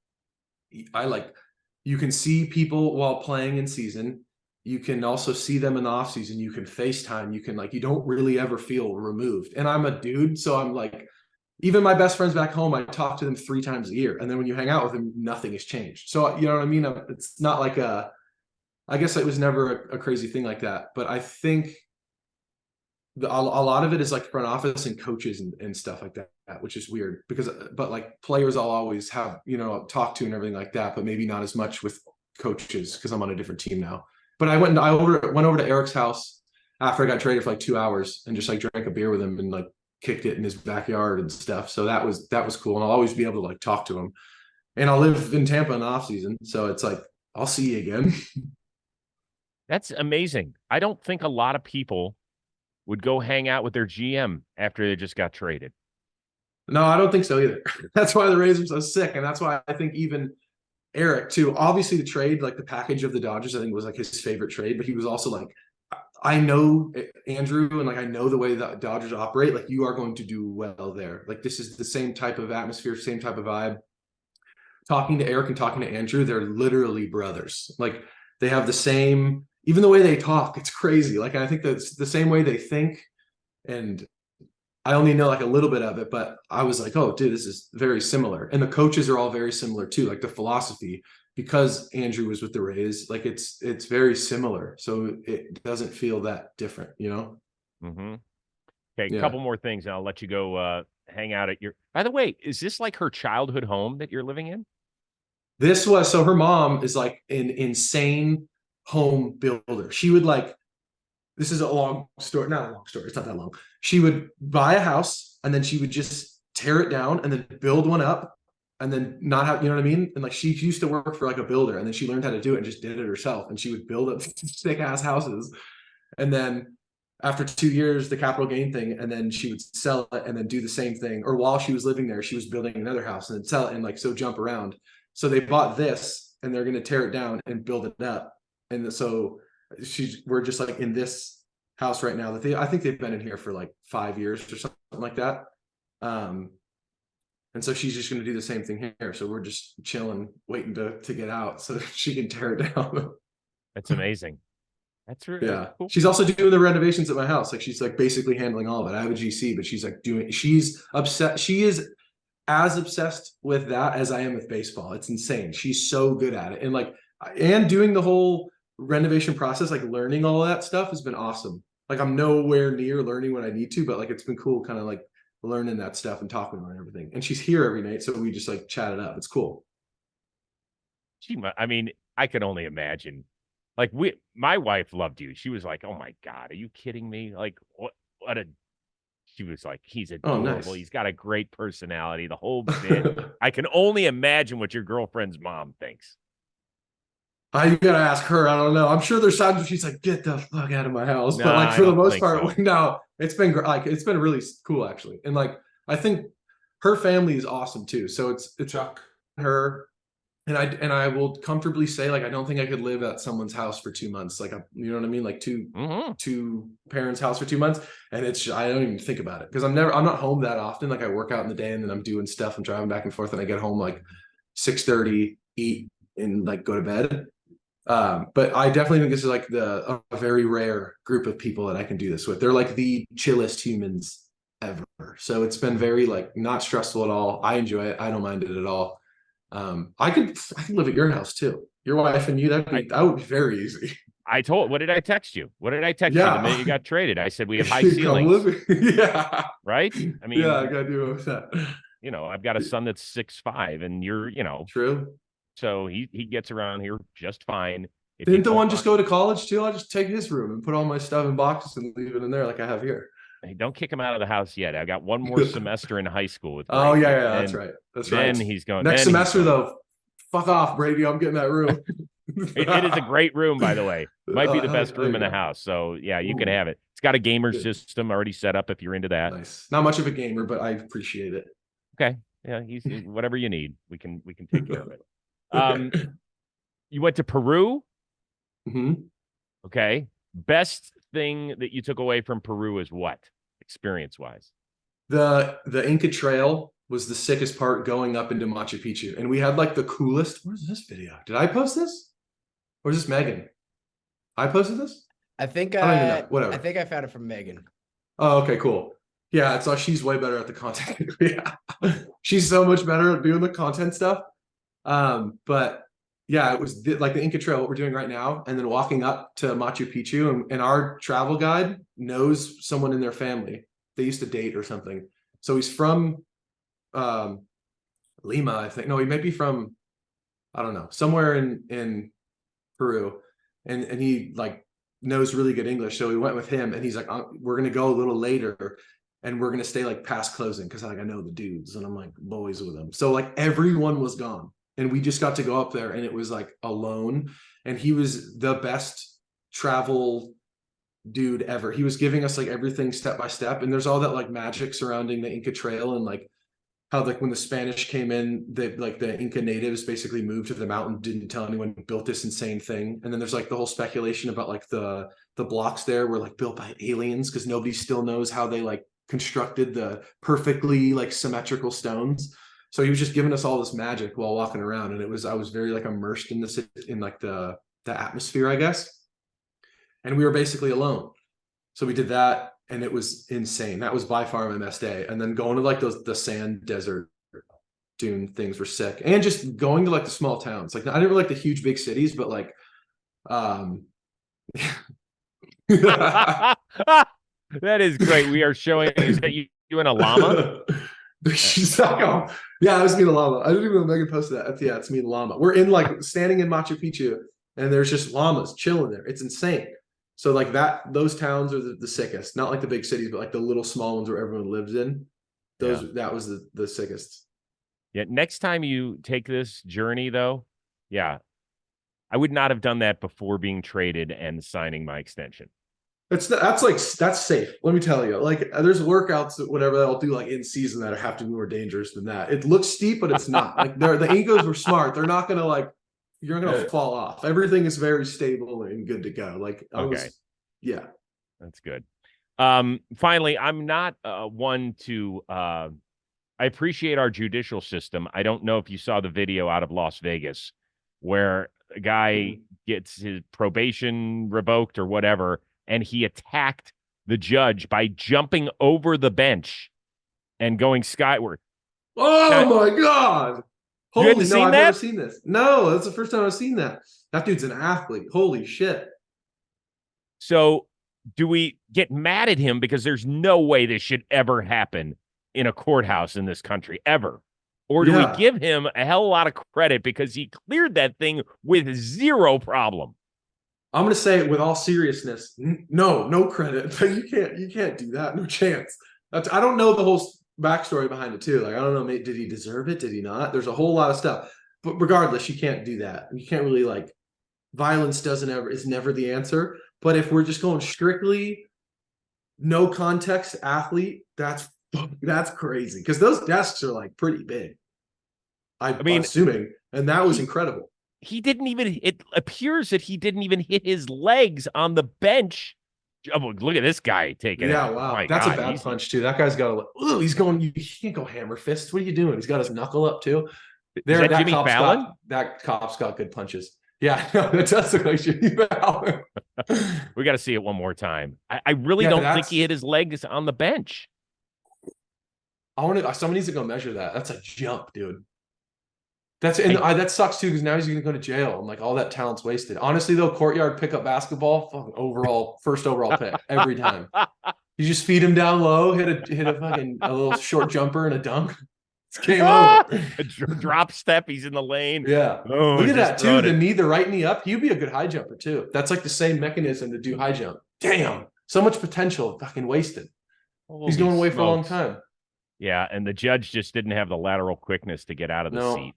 A: you can see people while playing in season. You can also see them in the off season. You can FaceTime. You can like, you don't really ever feel removed. And I'm a dude, so I'm like, even my best friends back home, I talk to them 3 times a year. And then when you hang out with them, nothing has changed. So, you know what I mean? It's not like I guess it was never a crazy thing like that. But I think a lot of it is like front office and coaches and stuff like that, which is weird but like players I'll always have, talk to and everything like that, but maybe not as much with coaches because I'm on a different team now. But I went over to Eric's house after I got traded for like 2 hours and just like drank a beer with him and like kicked it in his backyard and stuff. So that was cool. And I'll always be able to like talk to him. And I'll live in Tampa in the off season. So it's like, I'll see you again.
B: That's amazing. I don't think a lot of people would go hang out with their GM after they just got traded.
A: No, I don't think so either. That's why the Rays are so sick. And that's why I think even Eric too, obviously the trade, like the package of the Dodgers, I think was like his favorite trade, but he was also like, I know Andrew and like I know the way that Dodgers operate, like you are going to do well there. Like this is the same type of atmosphere, same type of vibe. Talking to Eric and talking to Andrew, they're literally brothers. Like they have the same, even the way they talk, it's crazy. Like I think that's the same way they think. And I only know like a little bit of it, but I was like, oh, dude, this is very similar. And the coaches are all very similar too, like the philosophy, because Andrew was with the Rays, like it's very similar. So it doesn't feel that different, you know?
B: Mm-hmm. Okay, a
A: Yeah.
B: couple more things, and I'll let you go hang out at your. By the way, is this like her childhood home that you're living in?
A: This was so her mom is like an insane home builder. She would like, this is a long story, not a long story, it's not that long. She would buy a house and then she would just tear it down and then build one up and then not have, you know what I mean? And like she used to work for like a builder and then she learned how to do it and just did it herself. And she would build up sick ass houses. And then after 2 years, the capital gain thing, and then she would sell it and then do the same thing. Or while she was living there, she was building another house and then sell it and like so jump around. So they bought this and they're going to tear it down and build it up. And so we're just like in this house right now that I think they've been in here for like 5 years or something like that. And so she's just going to do the same thing here. So we're just chilling, waiting to get out so she can tear it down.
B: That's amazing. That's really
A: Yeah.
B: cool.
A: She's also doing the renovations at my house. Like she's like basically handling all of it. I have a GC, but she's upset. She is as obsessed with that as I am with baseball. It's insane. She's so good at it. And doing the whole renovation process, like learning all of that stuff has been awesome. Like I'm nowhere near learning what I need to, but like it's been cool kind of like learning that stuff and talking about everything. And she's here every night, so we just like chat it up. It's cool.
B: I mean, I could only imagine. Like my wife loved you. She was like, "Oh my God, are you kidding me?" Like what a she was like, "He's adorable.
A: Nice.
B: He's got a great personality, the whole bit." I can only imagine what your girlfriend's mom thinks.
A: I gotta ask her. I don't know. I'm sure there's times where she's like, "Get the fuck out of my house," but like
B: I
A: for the
B: don't
A: most
B: think
A: part,
B: so.
A: no. It's been like it's been really cool actually, and like I think her family is awesome too. So it's
D: Chuck.
A: her, and I will comfortably say like I don't think I could live at someone's house for 2 months. Like you know what I mean, like two parents' house for 2 months, and I don't even think about it because I'm not home that often. Like I work out in the day and then I'm doing stuff and driving back and forth, and I get home like 6:30, eat, and like go to bed. But I definitely think this is like a very rare group of people that I can do this with. They're like the chillest humans ever. So it's been very like not stressful at all. I enjoy it. I don't mind it at all. I could live at your house too. Your wife and you, that would be very easy.
B: What did I text you? What did I text you the minute you got traded? I said we have high
A: Come
B: ceilings.
A: yeah.
B: Right? I mean,
A: yeah, I gotta do with that.
B: You know, I've got a son that's 6'5", and you're,
A: True.
B: so he gets around here just fine.
A: Didn't the one just go to college too? I'll just take his room and put all my stuff in boxes and leave it in there like I have here.
B: Hey, don't kick him out of the house yet. I got one more semester in high school with
A: Oh
B: Brady.
A: yeah, that's right. That's right.
B: Then he's going
A: next semester though. Fuck off, Brady. I'm getting that room.
B: It is a great room, by the way. Might be the best room in the house. So yeah, you can have it. It's got a gamer system already set up if you're into that.
A: Nice. Not much of a gamer, but I appreciate it.
B: Okay. Yeah, he's whatever you need. We can take care of it. You went to Peru?
A: Mm-hmm.
B: Okay. Best thing that you took away from Peru is what, experience-wise?
A: The Inca Trail was the sickest part going up into Machu Picchu. And we had like the coolest. Where's this video? Did I post this? Or is this Megan? I posted this?
C: I think
A: I don't even know. Whatever.
C: I think I found it from Megan.
A: Oh, okay, cool. Yeah, so she's way better at the content. Yeah. She's so much better at doing the content stuff. But yeah, it was like the Inca Trail, what we're doing right now, and then walking up to Machu Picchu, and our travel guide knows someone in their family. They used to date or something. So he's from Lima, I think. No, he might be from, I don't know, somewhere in Peru. And he like knows really good English. So we went with him, and he's like, we're gonna go a little later and we're gonna stay like past closing because like I know the dudes and I'm like boys with them. So like everyone was gone. And we just got to go up there, and it was like alone. And he was the best travel dude ever. He was giving us like everything step by step. And there's all that like magic surrounding the Inca Trail, and like how like when the Spanish came in, that like the Inca natives basically moved to the mountain, didn't tell anyone, built this insane thing. And then there's like the whole speculation about like the blocks there were like built by aliens because nobody still knows how they like constructed the perfectly like symmetrical stones. So he was just giving us all this magic while walking around, and I was very like immersed in this, in like the atmosphere, I guess. And we were basically alone. So we did that, and it was insane. That was by far my best day. And then going to like the sand desert dune things were sick, and just going to like the small towns. Like I didn't really like the huge big cities, but like
B: That is great. We are showing, is that you in a llama?
A: She's like, oh, yeah, I was being a llama. I didn't even know Megan posted that. Yeah, it's me and llama. We're in like standing in Machu Picchu, and there's just llamas chilling there. It's insane. So like those towns are the sickest. Not like the big cities, but like the little small ones where everyone lives in. That was the sickest.
B: Yeah. Next time you take this journey, though, yeah, I would not have done that before being traded and signing my extension.
A: That's safe. Let me tell you, like there's workouts that whatever that I'll do like in season that have to be more dangerous than that. It looks steep, but it's not. Like the Incos were smart. They're not gonna like you're not gonna fall off. Everything is very stable and good to go. Like yeah,
B: that's good. Finally, I'm not one to. I appreciate our judicial system. I don't know if you saw the video out of Las Vegas where a guy gets his probation revoked or whatever, and he attacked the judge by jumping over the bench and going skyward.
A: Oh my God.
B: Holy, I've
A: never seen this. No, that's the first time I've seen that. That dude's an athlete. Holy shit.
B: So do we get mad at him because there's no way this should ever happen in a courthouse in this country, ever? Or do we give him a hell of a lot of credit because he cleared that thing with zero problem?
A: I'm going to say it with all seriousness. No credit. But you can't do that. No chance. I don't know the whole backstory behind it too. Like, I don't know, did he deserve it? Did he not? There's a whole lot of stuff. But regardless, you can't do that. You can't really like, violence is never the answer. But if we're just going strictly no context athlete, that's crazy. Because those desks are like pretty big. I mean, assuming. And that was incredible.
B: It appears that he didn't even hit his legs on the bench. Oh, look at this guy taking it.
A: Yeah, wow. That's a bad punch, too. That guy's got to, he's going, you can't go hammer fist. What are you doing? He's got his knuckle up, too.
B: Is that Jimmy Fallon?
A: That cop's got good punches. Yeah, no, that does look like Jimmy Fallon.
B: We got to see it one more time. I really don't think he hit his legs on the bench.
A: Someone needs to go measure that. That's a jump, dude. That sucks too, because now he's going to go to jail and like all that talent's wasted. Honestly, though, courtyard pickup basketball, first overall pick every time. You just feed him down low, hit a fucking a little short jumper and a dunk. It's game over.
B: A drop step, he's in the lane.
A: Yeah. Look at that too. The right knee up. He'd be a good high jumper too. That's like the same mechanism to do high jump. Damn, so much potential fucking wasted. He's going away for a long time.
B: Yeah, and the judge just didn't have the lateral quickness to get out of the seat.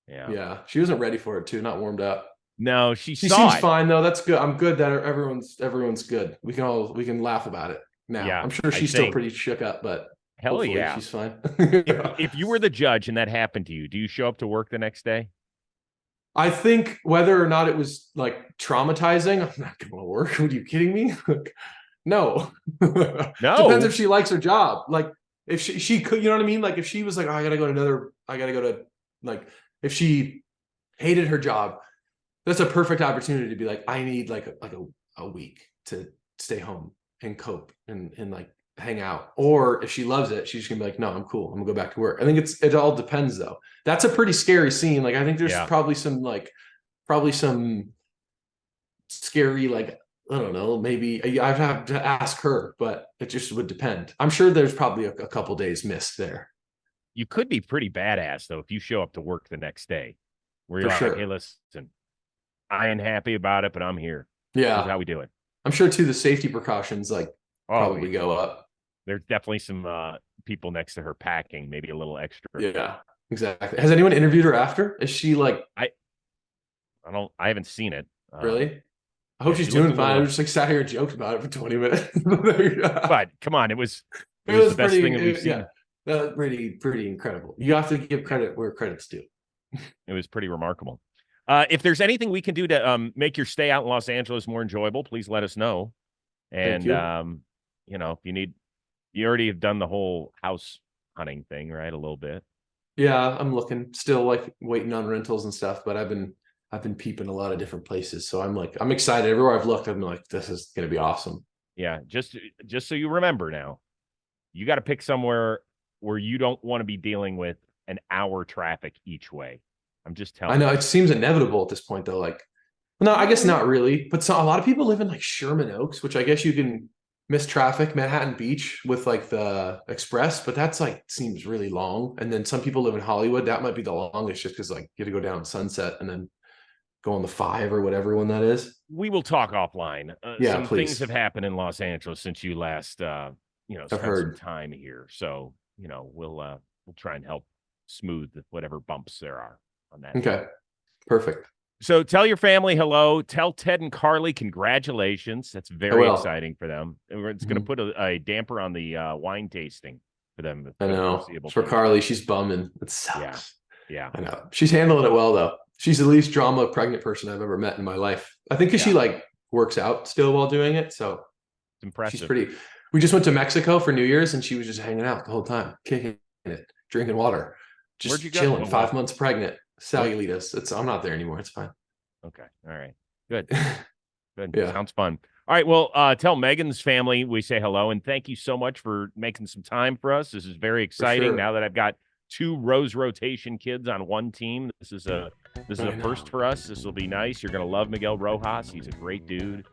A: Yeah, she wasn't ready for it too. Not warmed up.
B: No, she seems
A: fine though. That's good. I'm good that everyone's good. We can laugh about it now. Yeah, I'm sure she's still pretty shook up, but
B: hell yeah,
A: she's fine.
B: If you were the judge and that happened to you, do you show up to work the next day?
A: I think whether or not it was like traumatizing, I'm not going to work. Are you kidding me? No.
B: No.
A: Depends if she likes her job. Like if she could, you know what I mean? Like if she was like, oh, I gotta go to like, if she hated her job, that's a perfect opportunity to be like, I need like a week to stay home and cope and like hang out. Or if she loves it, she's just gonna be like, no, I'm cool. I'm gonna go back to work. I think it all depends though. That's a pretty scary scene. Like I think there's probably some scary, like, I don't know, maybe I'd have to ask her, but it just would depend. I'm sure there's probably a couple days missed there.
B: You could be pretty badass though if you show up to work the next day where you're like, hey, listen, I ain't happy about it, but I'm here.
A: Yeah.
B: This is how we do it.
A: I'm sure too the safety precautions like probably go up.
B: There's definitely some people next to her packing, maybe a little extra.
A: Yeah, exactly. Has anyone interviewed her after? Is she like
B: I haven't seen it.
A: Really? I hope she's doing fine. I just like sat here and joked about it for 20 minutes.
B: But come on, it was the best thing that we've seen.
A: Yeah. Pretty incredible. You have to give credit where credit's due.
B: It was pretty remarkable. If there's anything we can do to make your stay out in Los Angeles more enjoyable, please let us know. And if you already have done the whole house hunting thing, right? A little bit.
A: Yeah, I'm looking, still like waiting on rentals and stuff, but I've been peeping a lot of different places. So I'm excited. Everywhere I've looked, I'm like, this is gonna be awesome.
B: Yeah, just so you remember now, you got to pick somewhere where you don't want to be dealing with an hour traffic each way. I'm just telling
A: I know
B: you.
A: it seems inevitable at this point, though. Like, no, I guess not really. But a lot of people live in like Sherman Oaks, which I guess you can miss traffic, Manhattan Beach with like the express, but that's like seems really long. And then some people live in Hollywood. That might be the longest just because like you have to go down Sunset and then go on the 5 or whatever one that is.
B: We will talk offline.
A: Yeah,
B: Some
A: please.
B: things have happened in Los Angeles since you last, spent some time here. So, we'll try and help smooth whatever bumps there are on that.
A: Okay, perfect.
B: So tell your family hello. Tell Ted and Carly congratulations. That's very exciting for them. It's going to put a damper on the wine tasting for them.
A: I know. For Carly, she's bumming. It sucks.
B: Yeah.
A: I know. She's handling it well, though. She's the least drama pregnant person I've ever met in my life. I think because she like works out still while doing it. So
B: it's impressive.
A: She's pretty. We just went to Mexico for New Year's and she was just hanging out the whole time, kicking it, drinking water, just chilling. 5 months pregnant. Saluditas. I'm not there anymore. It's fine.
B: Okay. All right. Good. Good.
A: Yeah.
B: Sounds fun. All right. Well, tell Megan's family we say hello and thank you so much for making some time for us. This is very exciting.
A: Sure.
B: Now that I've got 2 Rose rotation kids on one team, this is a first for us. This will be nice. You're gonna love Miguel Rojas. He's a great dude.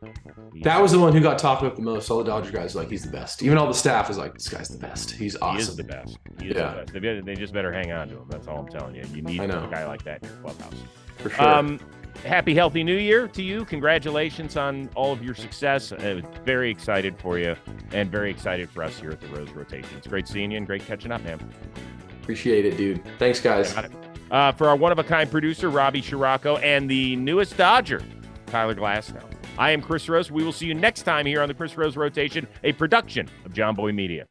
A: That was the one who got talked about the most. All the Dodger guys are like, he's the best. Even all the staff is like, this guy's the best. He's awesome.
B: He is the best. He is the best. They just better hang on to him. That's all I'm telling you. You need a guy like that in your clubhouse.
A: For sure.
B: Happy, healthy New Year to you. Congratulations on all of your success. Very excited for you and very excited for us here at the Rose Rotation. It's great seeing you and great catching up, man.
A: Appreciate it, dude. Thanks, guys.
B: For our one-of-a-kind producer, Robbie Scirocco, and the newest Dodger, Tyler Glasnow. I am Chris Rose. We will see you next time here on the Chris Rose Rotation, a production of John Boy Media.